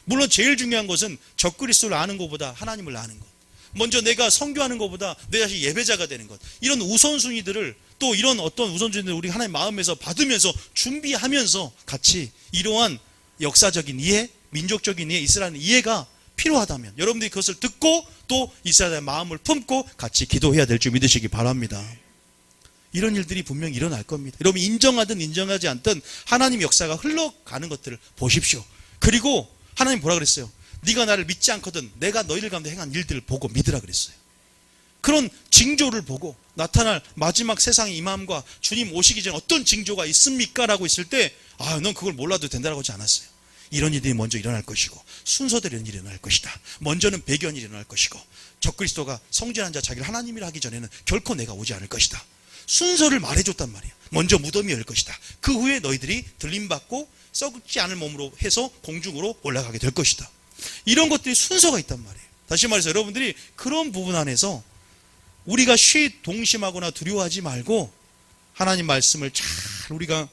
Speaker 1: 물론 제일 중요한 것은 적그리스도를 아는 것보다 하나님을 아는 것, 먼저 내가 선교하는 것보다 내 자신이 예배자가 되는 것, 이런 우선순위들을, 또 이런 어떤 우선순위들을 우리 하나님 마음에서 받으면서 준비하면서 같이 이러한 역사적인 이해, 민족적인 이해, 이스라엘 이해가 필요하다면 여러분들이 그것을 듣고 또 이스라엘의 마음을 품고 같이 기도해야 될 줄 믿으시기 바랍니다. 이런 일들이 분명히 일어날 겁니다. 여러분 인정하든 인정하지 않든 하나님 역사가 흘러가는 것들을 보십시오. 그리고 하나님 뭐라 그랬어요? 네가 나를 믿지 않거든 내가 너희들 가운데 행한 일들을 보고 믿으라 그랬어요. 그런 징조를 보고 나타날 마지막 세상의 임함과 주님 오시기 전에 어떤 징조가 있습니까? 라고 했을 때 넌 그걸 몰라도 된다고 하지 않았어요. 이런 일이 먼저 일어날 것이고 순서대로 이런 일이 일어날 것이다. 먼저는 배견이 일어날 것이고 적그리스도가 성전한 자 자기를 하나님이라 하기 전에는 결코 내가 오지 않을 것이다. 순서를 말해줬단 말이에요. 먼저 무덤이 열 것이다. 그 후에 너희들이 들림받고 썩지 않을 몸으로 해서 공중으로 올라가게 될 것이다. 이런 것들이 순서가 있단 말이에요. 다시 말해서 여러분들이 그런 부분 안에서 우리가 동심하거나 두려워하지 말고 하나님 말씀을 잘 우리가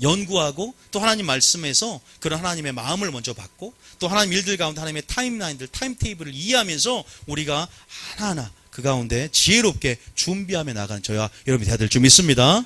Speaker 1: 연구하고 또 하나님 말씀에서 그런 하나님의 마음을 먼저 받고 또 하나님 일들 가운데 하나님의 타임라인들, 타임테이블을 이해하면서 우리가 하나하나 그 가운데 지혜롭게 준비하며 나가는 저와 여러분이 돼야 될 줄 믿습니다.